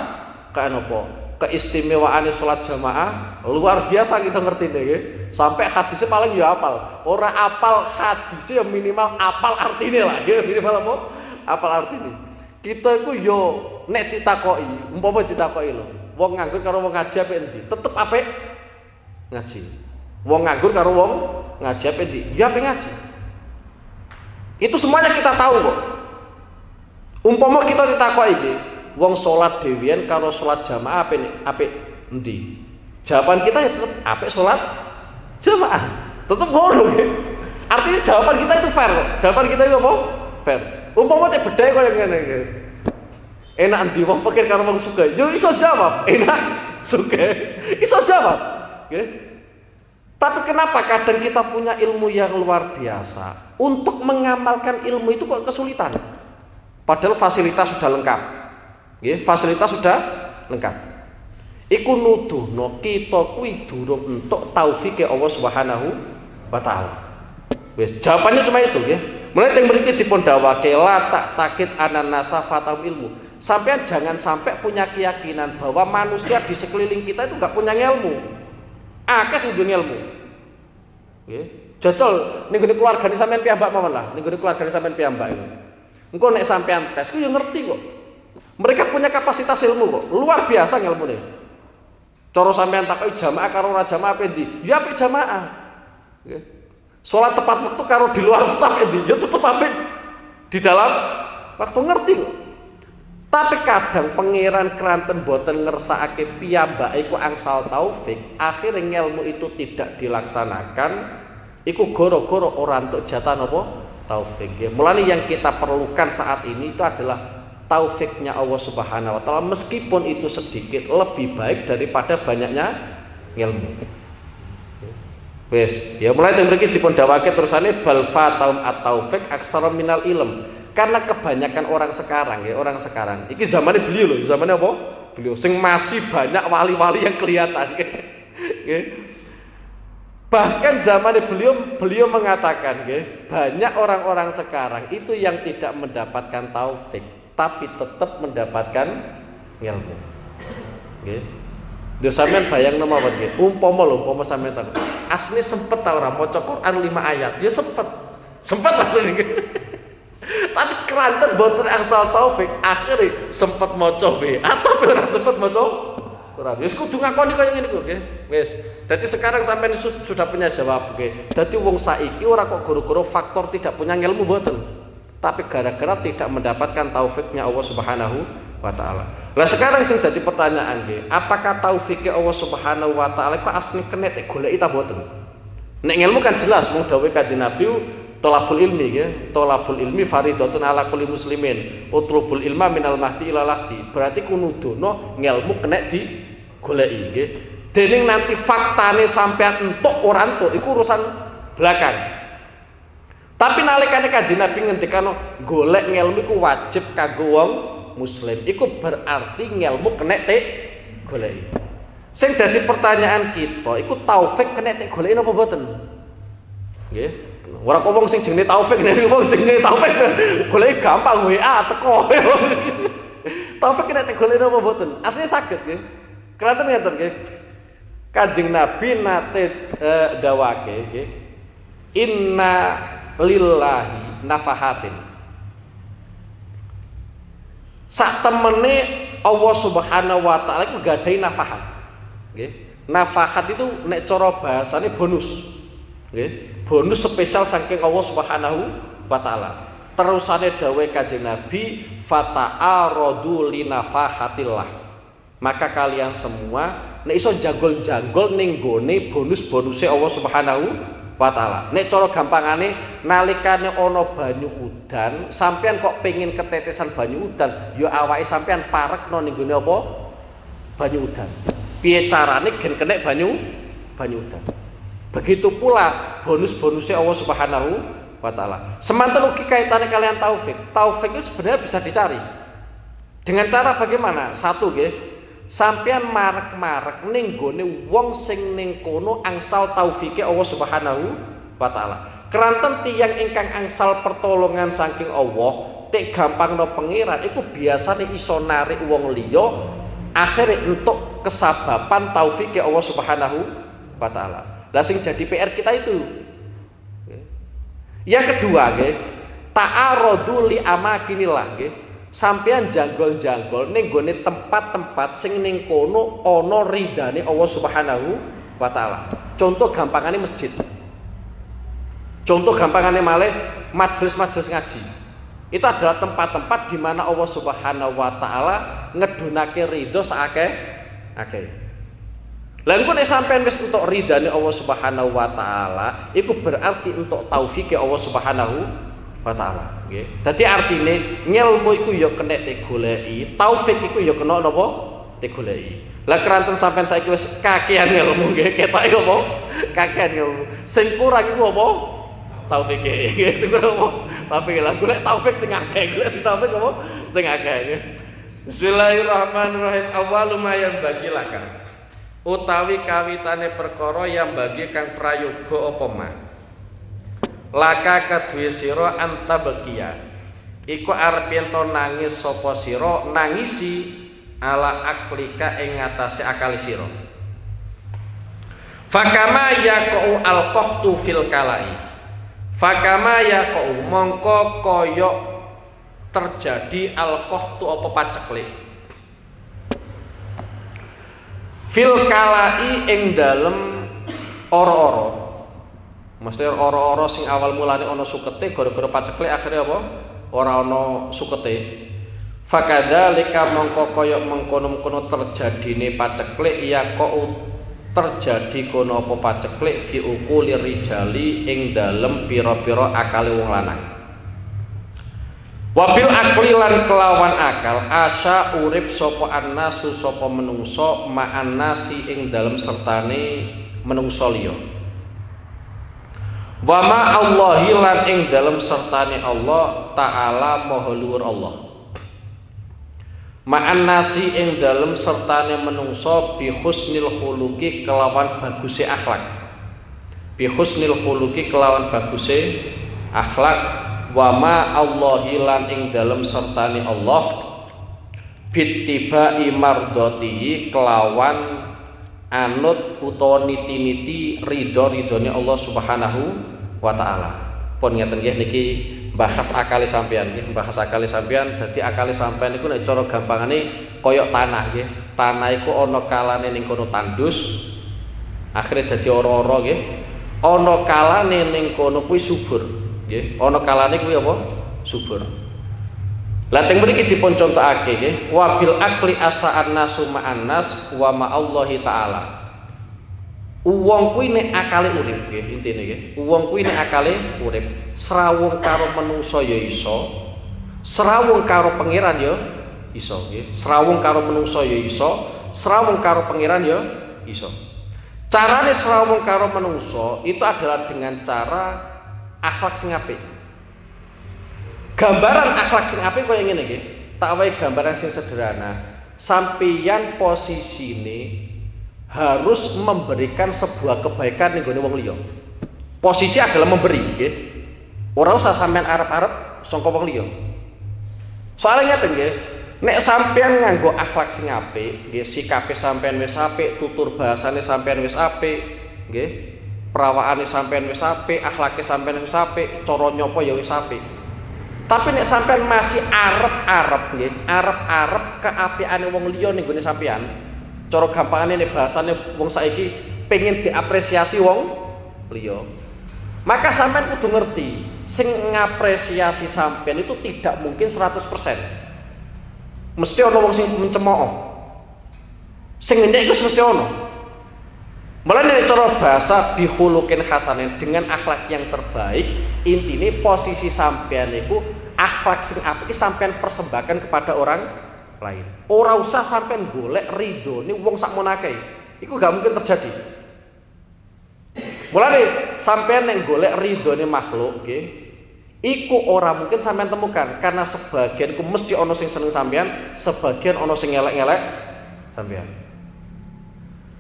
kaya apa? Keistimewaane salat jamaah luar biasa kita ngerti nggih. Sampai hadisnya paling ya apal. Ora apal hadisnya minimal apal artine lah nggih, minimal apa? Apal artine. Kita iku yo nek ditakoki, umpama ditakoki lho, wong nganggur karo wong ngaji apik endi? Tetep apik ngaji. Wong nganggur karo wong ngaji apik endi? Ya apik ngaji. Itu semuanya kita tahu kok. Umpama kita ditakoki iki, wong salat dhewean karo salat jamaah apik endi? Jawaban kita ya tetep apik salat jamaah. Tetep ngono nggih. Artinya jawaban kita itu fair kok. Jawaban kita itu apa? Fair. Umpama teh bedhe koyo ngene iki. Enak endi wong fakir karo wong sugih? Yo iso jawab. Enak sugih. Iso jawab. Nggih. Tapi kenapa kadang kita punya ilmu yang luar biasa, untuk mengamalkan ilmu itu kok kesulitan? Padahal fasilitas sudah lengkap. Nggih, fasilitas sudah lengkap. Iku nuduhno kita kuwi durung entuk taufike Allah Subhanahu wa taala. Wis jawabannya cuma itu nggih. Mulai yang mriki dipun dawuhake la tak takit ananasa fatam ilmu. Sampean jangan sampai punya keyakinan bahwa manusia di sekeliling kita itu enggak punya ilmu. Akeh sing duwe ilmu. Nggih. Jajal ning gone keluargane sampean piyambak mawon lah, ning gone keluargane sampean piyambak iku. Engko nek sampean tes ku yo ngerti kok. Mereka punya kapasitas ilmu kok, luar biasa ilmune. Cara sampean takoki jamaah karo ora jamaah apa ndi? Ya apik jamaah. Nggih. Salat tepat waktu karo di luar waktu apa ndi? Ya tetep apik di dalam waktu, ngerti kok. Tapi kadang pangeran keranten boten ngersakake piyambake iku angsal taufik, akhirnya ilmu itu tidak dilaksanakan, iku goro-goro ora entuk jatah napa? Taufik. Ya. Mulane yang kita perlukan saat ini itu adalah taufiknya Allah Subhanahu wa taala, meskipun itu sedikit lebih baik daripada banyaknya ilmu. Wes, ya mulai dari mriki dipun dawake terusane bal fataum at-taufik aksara minal ilm. Karena kebanyakan orang sekarang ya, orang sekarang. Iki zamannya beliau loh, zamannya apa? Beliau sing masih banyak wali-wali yang kelihatan. Bahkan zamannya beliau mengatakan banyak orang-orang sekarang itu yang tidak mendapatkan taufik tapi tetap mendapatkan ilmu. Nggih. Lho sampean bayangno mawon nggih, umpama sampean tak asli sempet ta ora maca Quran 5 ayat, ya sempet. Sempet asli nggih. Tapi keranten boten angsal taufik, akhirnya sempet maca wae, atau ora sempet maca Quran. Wis kudu ngakoni kaya ngene kok nggih. Wis. Dadi sekarang sampean sudah punya jawab nggih. Dadi wong saiki ora kok goro-goro faktor tidak punya ilmu boten, tapi gara-gara tidak mendapatkan taufiknya Allah Subhanahu wa taala. Lah sekarang sing dadi pertanyaan nggih, apakah taufiknya Allah Subhanahu wa taala iku asli kena goleki ta boten? Nek ilmu kan jelas wong dawuh Kanjeng Nabi tolabul ilmi nggih, tolabul ilmi faridatun ala kulli muslimin, utlubul ilma minal mahdi ila lahdi. Berarti kunudono ilmu kena digoleki nggih. Dening nanti faktane sampean entuk ora entuk iku urusan belakang. Tapi nalikane Kanjeng Nabi ngendikano golek ngelmu iku wajib kanggo wong muslim, iku berarti ngelmu kena goleki. Sing dadi pertanyaan kita iku taufik kena goleki napa mboten? Nggih. Ora kok wong sing jenenge taufik nek wong jenenge taufik goleki gampang WA teko. Taufik kena goleki napa mboten? Asline saged nggih. Keranten ngeten nggih. Kanjeng Nabi nate dawake nggih. Inna lillahi nafahatin. Sak temene Allah Subhanahu wa taala iku gadahi nafahat. Nggih. Nafahat itu nek cara bahasane bonus. Nggih. Bonus spesial saking Allah Subhanahu wa taala. Terusane dawuh Kanjeng Nabi fata'aradu linafahatillah. Maka kalian semua nek iso janggol-janggol ning gone bonus-bonuse Allah Subhanahu wa taala. Nek cara gampangane nalikane ana banyu udan, sampean kok pengin ketetesan banyu udan, ya awake sampean parekno ning gone apa? Banyu udan. Piye carane gen kenek banyu udan. Begitu pula bonus-bonusnya Allah Subhanahu wa taala. Semanten ugi kaitannya kalian taufik. Taufik itu sebenarnya bisa dicari. Dengan cara bagaimana? Satu nggih. Sampean marek-marek ning gone wong sing ning kono angsal taufike Allah Subhanahu wa taala. Keranten tiyang ingkang angsal pertolongan saking Allah, tek gampangno pangeran iku biasane iso narik wong liya akhire entuk kesababan taufike Allah Subhanahu wa taala. Lah sing jadi PR kita itu. Yang kedua nggih, ta'aradu li amakinillah nggih. Sampeyan janggol-janggol ning gone tempat-tempat sing ning kono ana ridane Allah Subhanahu wa taala. Contoh gampangane masjid. Contoh gampangane malih majelis-majelis ngaji. Itu adalah tempat-tempat di mana Allah Subhanahu wa taala ngedunake ridho saakeh-akeh. Lah engko nek sampean wis entuk ridane Allah Subhanahu wa taala, iku berarti entuk taufike Allah Subhanahu wa taala, nggih. Dadi artine ngelmu iku ya kena digoleki, taufik iku ya kena napa? Digoleki. Lah keranten sampean saiki wis kakean ngelmu nggih, ketoke apa? Kakean ngelmu. Sing kurang iku apa? Taufike. Sing kurang apa? Taufik. Lah golek taufik sing akeh, golek taufik apa? Sing akeh nggih. Bismillahirrahmanirrahim. Awwalu ma yanbaghi laka. Utawi kawitane perkara yang bagi kang prayoga apa mah laka kadue sira anta bagia iku arep yen to nangis sapa sira nangisi ala aklika ing ngatasé akal sira fakama yaqau alqahtu fil kalai fakama yaqau mongko kaya terjadi alqahtu apa paceklik Fil kalai ing dalem ora-ora. Mesti ora-ora sing awal mulane ana sukete gara-gara paceklik akhirnya apa? Ora ana sukete. Fakadzalika mongko kaya mengkono-mengkono terjadine paceklik ya kok terjadi kono apa paceklik fi uquli rijali ing dalem pira-pira akale wong lanang. Wabil akli lan kelawan akal asa urip sapa annasu sapa menungso ma'an nasi ing dalem sertane menungso liya. Wa ma Allahi lan ing dalem sertane Allah taala maha luhur Allah. Ma'an nasi ing dalem sertane menungso bi husnil khuluqi kelawan baguse akhlak. Bi husnil khuluqi kelawan baguse akhlak. Wa ma Allahi lan ing dalem sertane Allah bittibai mardhatihi kelawan anut utawa niti-niti ridho-ridhone Allah Subhanahu wa taala. Pun ngeten nggih niki bahas akali sampean nggih, bahas akali sampean. Dadi akali sampean niku nek cara gampangane kaya tanah nggih. Tanah iku ana kalane ning kono tandus, akhire dadi ora-ora nggih. Ana kalane ning kono kuwi subur, nggih. Ana kalane kuwi apa? Subur. Lah teng mriki dipun contohake nggih, wabil akli asa'an nasu ma'an nas wa ma'allahi ta'ala. Wong kuwi nek akale urip nggih intine nggih. Wong kuwi nek akale urip, srawung karo manungsa ya iso, srawung karo pangeran ya iso nggih. Srawung karo manungsa ya iso, srawung karo pangeran ya iso. Carane srawung karo manungsa itu adalah dengan cara akhlak sing apik. Gambaran akhlak sing apik kaya ngene nggih. Tak wae gambaran sing sederhana. Sampeyan posisine harus memberikan sebuah kebaikan ning gone wong liya. Posisi adalah memberi nggih. Ora usah sampeyan arep-arep sangka wong liya. Soale ngeten nggih, nek sampeyan nganggo akhlak sing apik, nggih sikape sampeyan wis apik, tutur bahasane sampeyan wis apik, nggih. Perawakane sampeyan wis apik, akhlake sampeyan wis apik, cara nyapa ya wis apik. Tapi nek sampean masih arep-arep nggih, arep-arep keapiane wong liya ning gone sampean. Cara gampangane nek bahasane wong saiki pengen diapresiasi wong liya. Maka sampean kudu ngerti, sing ngapresiasi sampean itu tidak mungkin 100%. Mesti ana wong sing mencemooh. Sing ngendek iku mesti ana. Mulane cara bahasa bihulukin hasanin dengan akhlak yang terbaik, intine posisi sampean iku akhlak sing apik sampean persembahkan kepada orang lain. Ora usah sampean golek ridhone wong sakmonake. Iku gak mungkin terjadi. Mulane sampean ning golek ridhone makhluk nggih, iku ora mungkin sampean temukan karena sebagian ku mesti ana sing seneng sampean, sebagian ana sing ngelek-ngelek sampean.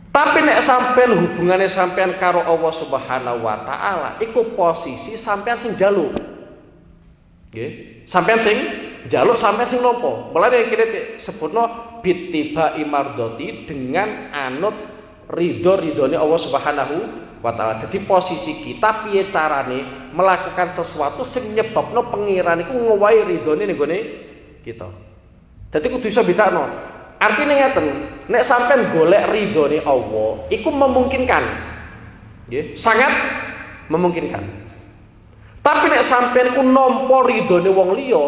Tapi nek sampean hubungane sampean karo Allah Subhanahu wa taala, iku posisi sampean sing njaluk. Nggih, sampean sing njaluk, sampean sing nampa. Mulane kene sebutno bittiba imardati dengan anut ridho-ridhone Allah Subhanahu wa taala. Jadi posisi kita piye carane melakukan sesuatu sing nyebabno pangeran iku ngowahi ridhone ning gone kita. Dadi kudu iso bedakno. Artinya ngeten, nek sampean golek ridhone Allah, iku memungkinkan, nggih, sangat memungkinkan. Tapi nek sampean ku nampa ridhone wong liya,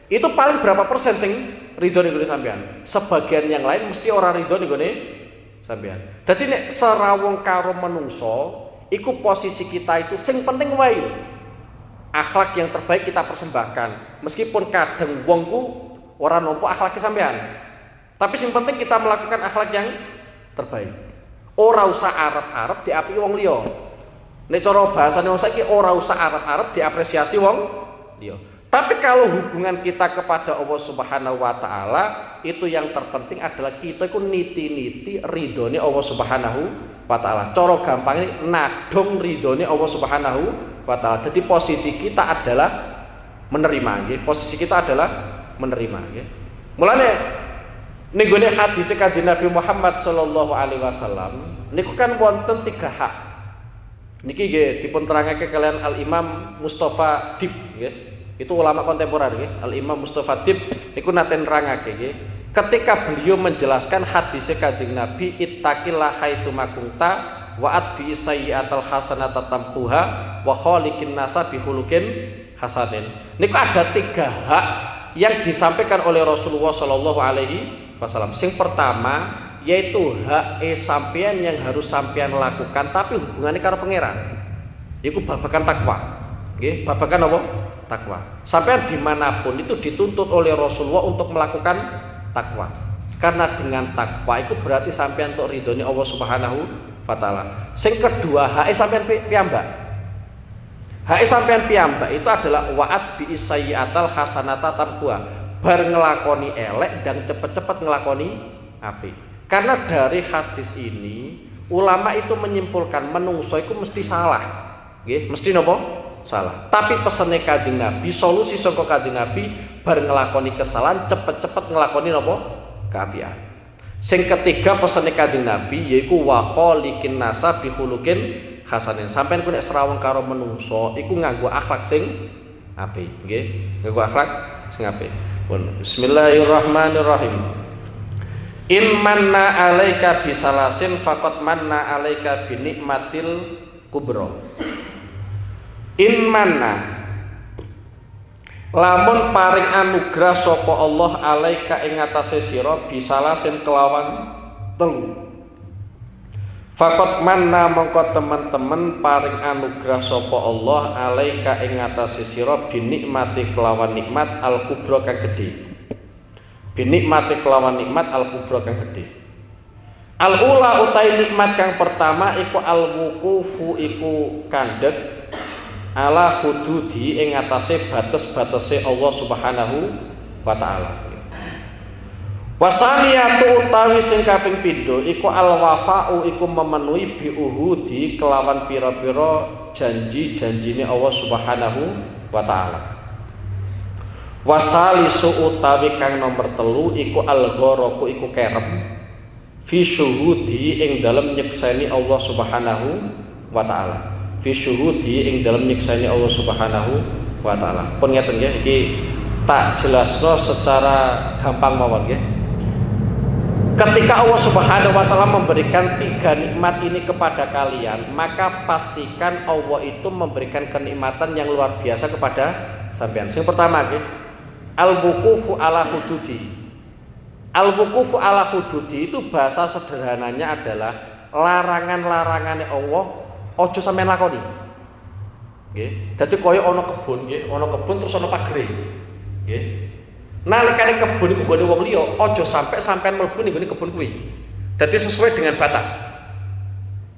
itu paling berapa persen sing ridhone gone sampean? Sebagian yang lain mesti ora ridhone gone sampean. Dadi nek serawung karo manungsa, iku posisi kita itu sing penting wae. Akhlak yang terbaik kita persembahkan, meskipun kadang wong ku ora nampa akhlake sampean. Tapi yang penting kita melakukan akhlak yang terbaik. Ora usah arep-arep diapiki wong liya. Nek cara bahasane wong saiki ora usah arep-arep diapresiasi wong liya. Tapi kalau hubungan kita kepada Allah Subhanahu wa taala, itu yang terpenting adalah kita iku niti-niti ridhone Allah Subhanahu wa taala. Cara gampangnya nadong ridhone Allah Subhanahu wa taala. Jadi posisi kita adalah menerima nggih. Posisi kita adalah menerima nggih. Mulane ning gone hadis Kanjeng Nabi Muhammad sallallahu alaihi wasallam niku kan wonten 3 hak. Niki nggih dipun terangake kalian Al Imam Mustafa Dib nggih. Itu ulama kontemporer nggih. Al Imam Mustafa Dib niku nate nerangake nggih. ketika beliau menjelaskan hadis Kanjeng Nabi, ittaqillah haitsu makunta wa atbi sayyi'atal hasanata tamhuha wa khaliqin nasa bi khuluqin hasanin. Niku ada 3 hak yang disampaikan oleh Rasulullah Shallallahu alaihi wasallam. Sing pertama yaitu hak sampean yang harus sampean lakukan tapi hubungannya karo pangeran. Iku babakan takwa. Nggih, babakan apa? Takwa. Sampean dimanapun itu dituntut oleh Rasulullah untuk melakukan takwa. Karena dengan takwa itu berarti sampean untuk ridhonya Allah Subhanahu wa taala. Sing kedua, hak sampean piyambak. Hak sampean piyambak itu adalah wa'at bi sayyi'atal hasanata tamhuha. Bar ngelakoni elek dan cepet-cepet ngelakoni apik. Karena dari hadis ini ulama itu menyimpulkan menungso itu mesti salah. Nggih, mesti napa? Salah. Tapi pesene Kanjeng Nabi, solusi saka Kanjeng Nabi bar ngelakoni kesalahan cepet-cepet ngelakoni napa? Kaapian. Sing ketiga pesene Kanjeng Nabi yaiku wa khaliqin nasa bi khuluqin hasanin. Sampeyan ku nek serawung karo menungso iku nganggo akhlak sing apik, nggih. Nganggo akhlak sing apik. Bismillahirrahmanirrahim. In manna alaika bisalasin faqad manna alaika bi nikmatil kubra. In manna lamun paring anugrah sapa Allah alaika ing atase sira bisalasin kelawan telu. Faqad manna mongko teman-teman paring anugrah sapa Allah alaika ing atase sira bi nikmati kelawan nikmat al kubra kang gedhe. Bi nikmati kelawan nikmat al kubra kang gedhe. Al ula utai nikmat kang pertama iku al wuqufu iku kandhek ala hududi ing atase batas-batase Allah Subhanahu wa taala. Wasaniyatu utawi sing kaping pindho iku al wafa'u iku memenuhi bi uhudi kelawan pira-pira janji-janjine Allah Subhanahu wa taala. Wasalisu utawi kang nomor 3 iku al gharaku iku kerem fi syuhudi ing dalem nyekseni Allah Subhanahu wa taala. Fi syuhudi ing dalam nyiksani Allah Subhanahu wa taala. Pun ngeten nggih iki tak jelasno secara gampang mawon nggih. Ketika Allah Subhanahu wa taala memberikan 3 nikmat ini kepada kalian, maka pastikan Allah itu memberikan kenikmatan yang luar biasa kepada sampean. Yang pertama nggih, al-wuqufu ala hududi. Al-wuqufu ala hududi itu bahasa sederhananya adalah larangan-larangane Allah ojo sampean lakoni. Nggih. Dadi kaya ana kebun nggih, ana kebun terus ana pagere. Nggih. Nalikane kebun iku gone wong liya, ojo sampai sampean mlebu ning gone kebun kuwi. Dadi sesuai dengan batas.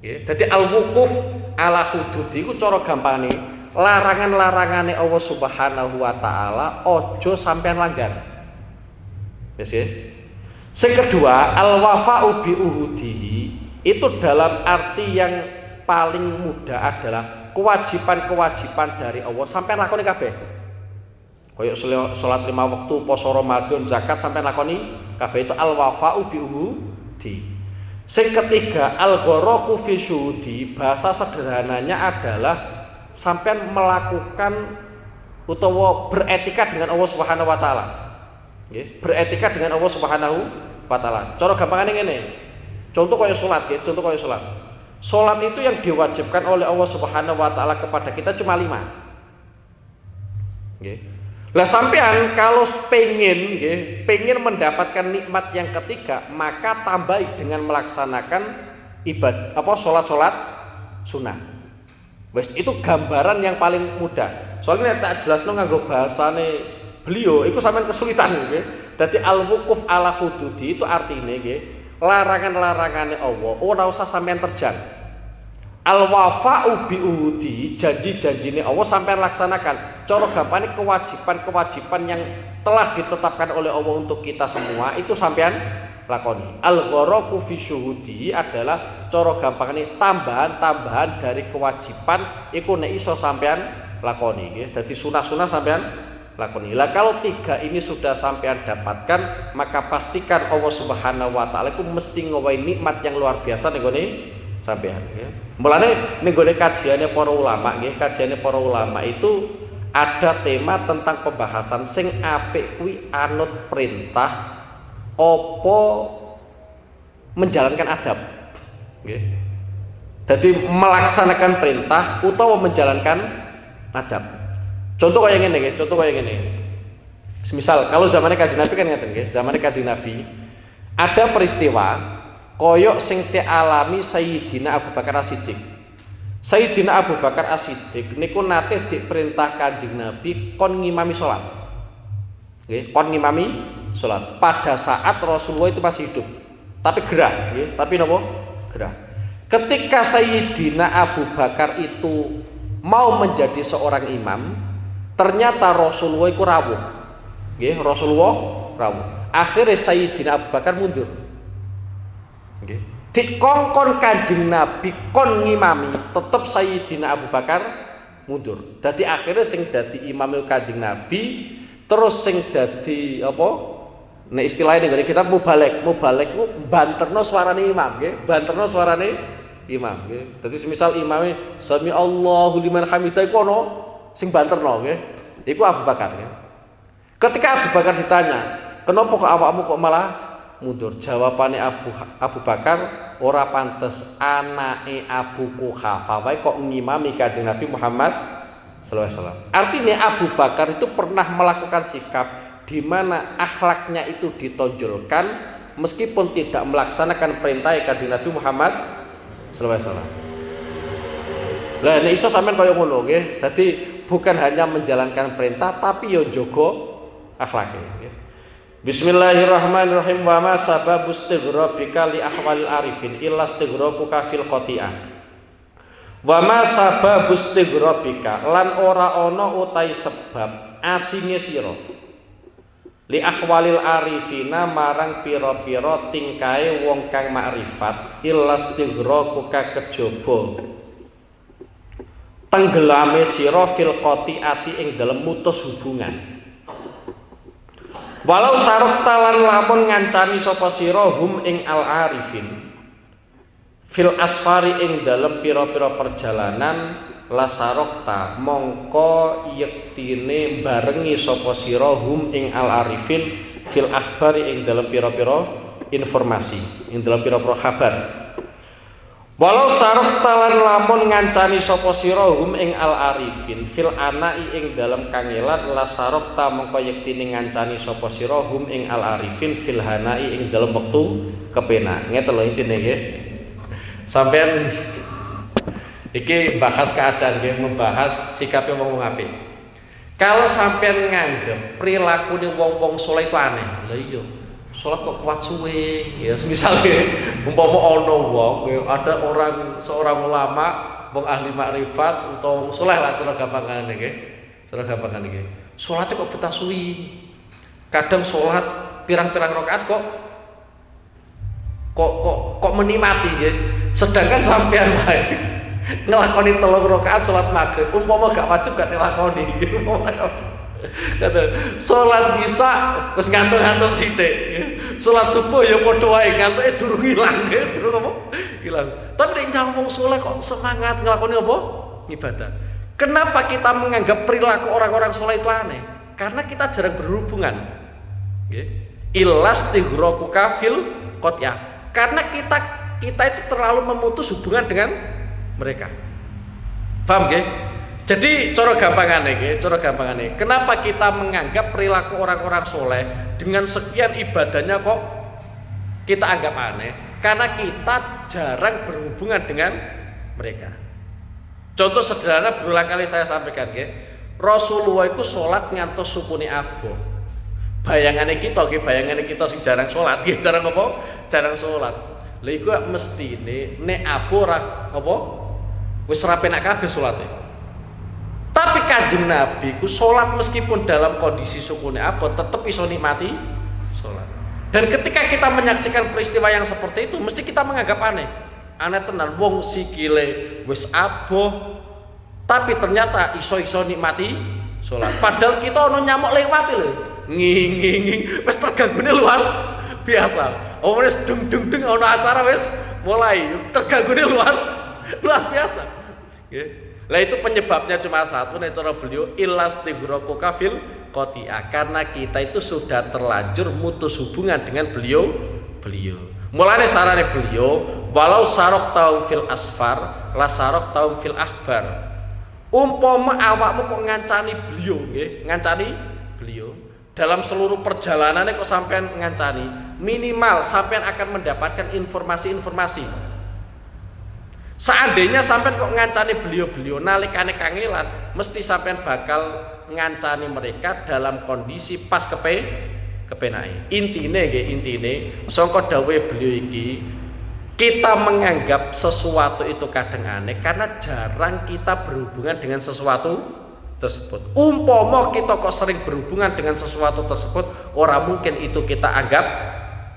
Nggih. Dadi al-wuquf ala hududi iku cara gampangane larangan-larangane Allah Subhanahu wa taala ojo sampean langgar. Wis nggih. Sing kedua, al-wafa'u bi uhudihi itu dalam arti yang paling mudah adalah kewajiban-kewajiban dari Allah sampai lakoni kabeh. Kaya salat 5 waktu, poso Ramadan, zakat sampai lakoni kabeh itu al-wafa'u bi uhudi. Sing ketiga al-gharaku fi syuhudi, bahasa sederhananya adalah sampai melakukan utawa beretika dengan Allah Subhanahu wa taala. Nggih, beretika dengan Allah Subhanahu wa taala. Cara gampangane ngene. Contoh kaya salat nggih, contoh kaya salat. Salat itu yang diwajibkan oleh Allah Subhanahu wa taala kepada kita cuma 5. Nggih. Lah sampean kalau pengen nggih, pengen mendapatkan nikmat yang ketiga, maka tambahi dengan melaksanakan salat sunnah. Wes itu gambaran yang paling mudah. Soalnya tak jelasno nganggo bahasane beliau iku sampean kesulitan nggih. Dadi al-wuquf ala hududi itu artine nggih, larangan-larangane Allah ora usah sampean terjang. Al-wafa'u bi uhudi, janji-janjine Allah sampean laksanakan. Cara gampangane kewajiban-kewajiban yang telah ditetapkan oleh Allah untuk kita semua itu sampean lakoni. Al-gharaku fi syuhudi adalah cara gampangane tambahan-tambahan dari kewajiban iku nek iso sampean lakoni nggih. Dadi sunah-sunah sampean lakoni. Lah kalau 3 ini sudah sampean dapatkan, maka pastikan Allah Subhanahu wa taala iku mesti ngowahi nikmat yang luar biasa ning gone sampean ya. Mulane ning gone kajiane para ulama nggih, kajiane para ulama itu ada tema tentang pembahasan sing apik kuwi anut perintah apa menjalankan adab. Nggih. Jadi melaksanakan perintah utawa menjalankan adab. Contoh kaya ngene nggih, contoh kaya ngene. Semisal kalau zamannya Kanjeng Nabi kan ngeten nggih, zamannya Kanjeng Nabi ada peristiwa koyok sing alami Sayyidina Abu Bakar As-Siddiq. Sayyidina Abu Bakar As-Siddiq niku nate diperintah Kanjeng Nabi kon ngimami salat. Nggih, kon ngimami salat pada saat Rasulullah itu masih hidup. Tapi gerah, nggih, tapi napa? Gerah. Ketika Sayyidina Abu Bakar itu mau menjadi seorang imam, ternyata Rasulullah itu rawuh. Nggih, Rasulullah rawuh. Akhirnya Sayyidina Abu Bakar mundur. Nggih. Dikongkon Kanjeng Nabi kon ngimami, tetep Sayyidina Abu Bakar mundur. Dadi akhirnya sing dadi imam Kanjeng Nabi, terus sing dadi apa? Nek istilahnya ning kitab mubalek ku banterno suarane imam nggih, banterno suarane imam nggih. Dadi semisal imame sami Allahu liman hamidah iku ono sing banterno nggih. Iku Abu Bakar nggih. Ketika Abu Bakar ditanya, "Kenapa kok awakmu kok malah mundur?" Jawabane Abu Bakar, "Ora pantes anake Abu Quhafah wae kok ngimami Kanjeng Nabi Muhammad sallallahu alaihi wasallam." Artinya Abu Bakar itu pernah melakukan sikap di mana akhlaknya itu ditonjolkan meskipun tidak melaksanakan perintah Kanjeng Nabi Muhammad sallallahu alaihi wasallam. Lah nek iso sampean kaya ngono nggih. Dadi bukan hanya menjalankan perintah tapi yo jaga akhlake nggih. Bismillahirrahmanirrahim. Wa ma sababu istighrabika li ahwalil arifin illa istighraquka fil qati'ah. Wa ma sababu istighrabika lan ora ana utahe sebab asinge sira li ahwalil arifina marang pira-pira tingkae wong kang makrifat illas tighraquka kejaba tenggelame sira fil qati'ati ing dalem mutus hubungan walau sarok talan lamun ngancani sapa sira hum ing al arifin fil asfari ing dalem pira-pira perjalanan lasarokta mongko yektine barengi sapa sira hum ing al arifin fil akhbari ing dalam pira-pira informasi ing dalam pira-pira kabar walau sarokta lan lamun ngancani sapa sira hum ing al arifin fil anai ing dalam kangelan lasarokta mongko yektine ngancani sapa sira hum ing al arifin fil hanai ing dalam wektu kepenak ngeten lho intine nggih sampean iki bahas keadaan nggih, membahas sikapnya wong apik. Kalau sampean nganggep prilakune wong-wong saleh itu aneh. Lah iya, salat kok kuat suwe. Ya semisal umpama ana wong, ada seorang ulama, wong ahli makrifat utawa wong saleh lah cara gampangane nggih. Cara gampangane nggih. Salate kok betah suwi. Kadang salat pirang-pirang rakaat kok menikmati nggih. Sedangkan sampean wae ngelakoni 3 rakaat salat maghrib umpama gak wajib gak dilakoni gitu. Salat bisa terus ngantuk-ngantuk sithik. Salat subuh ya padha wae ngantuke durung ilang gitu apa? Ilang. Tapi nek wong saleh kok semangat ngelakoni apa? Ibadah. Kenapa kita menganggap perilaku orang-orang saleh itu aneh? Karena kita jarang berhubungan. Nggih. Illas tighraquka fil qati'ah. Karena kita itu terlalu memutus hubungan dengan mereka. Paham nggih? Jadi cara gampangane nggih, cara gampangane. Kenapa kita menganggap perilaku orang-orang soleh dengan sekian ibadahnya kok kita anggap aneh? Karena kita jarang berhubungan dengan mereka. Contoh sederhana berulang kali saya sampaikan nggih. Rasulullah itu sholat ngantos sukune aboh. Bayangane kita sing jarang sholat, nggih jarang apa? Jarang sholat. Lha iku mestine nek aboh ora apa? Wis ora penak kabeh salate. Tapi Kanjeng Nabi ku salat meskipun dalam kondisi sukune apa tetep iso nikmati salat. Dan ketika kita menyaksikan peristiwa yang seperti itu mesti kita menganggap aneh. Aneh tenan wong sikile wis aboh tapi ternyata iso-iso nikmati salat. Padahal kita ono nyamuk lewat lho. Nging wis tergangune luar biasa. Oh wis dung ono acara wis mulai tergangune luar biasa. Lah itu penyebabnya cuma satu nek cara beliau illas tighraquka fil qati'ah, karena kita itu sudah terlanjur mutus hubungan dengan beliau. Mulane sarane beliau, walau sarok taum fil asfar, la sarok taum fil akhbar. Umpama awakmu kok ngancani beliau, nggih, ngancani beliau. Dalam seluruh perjalanannya kok sampean ngancani, minimal sampean akan mendapatkan informasi-informasi. Seandainya sampean kok ngancani beliau nalikane kangelan, mesti sampean bakal ngancani mereka dalam kondisi pas kepenake. Intine sangka dawuhe beliau iki, kita menganggap sesuatu itu kadang aneh karena jarang kita berhubungan dengan sesuatu tersebut. Umpama kita kok sering berhubungan dengan sesuatu tersebut, ora mungkin itu kita anggap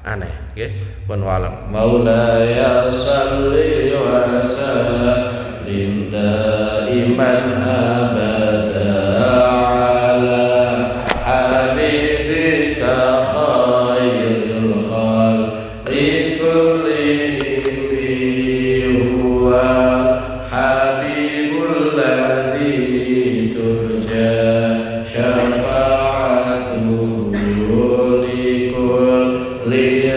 aneh, nggih. Pun walam. Maulaya shalli wa sallim daiman abada ala habibika khairil khalqi kullihim huwa habibul ladzi turja syafa'atuhu likulli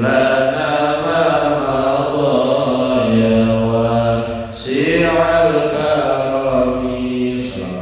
la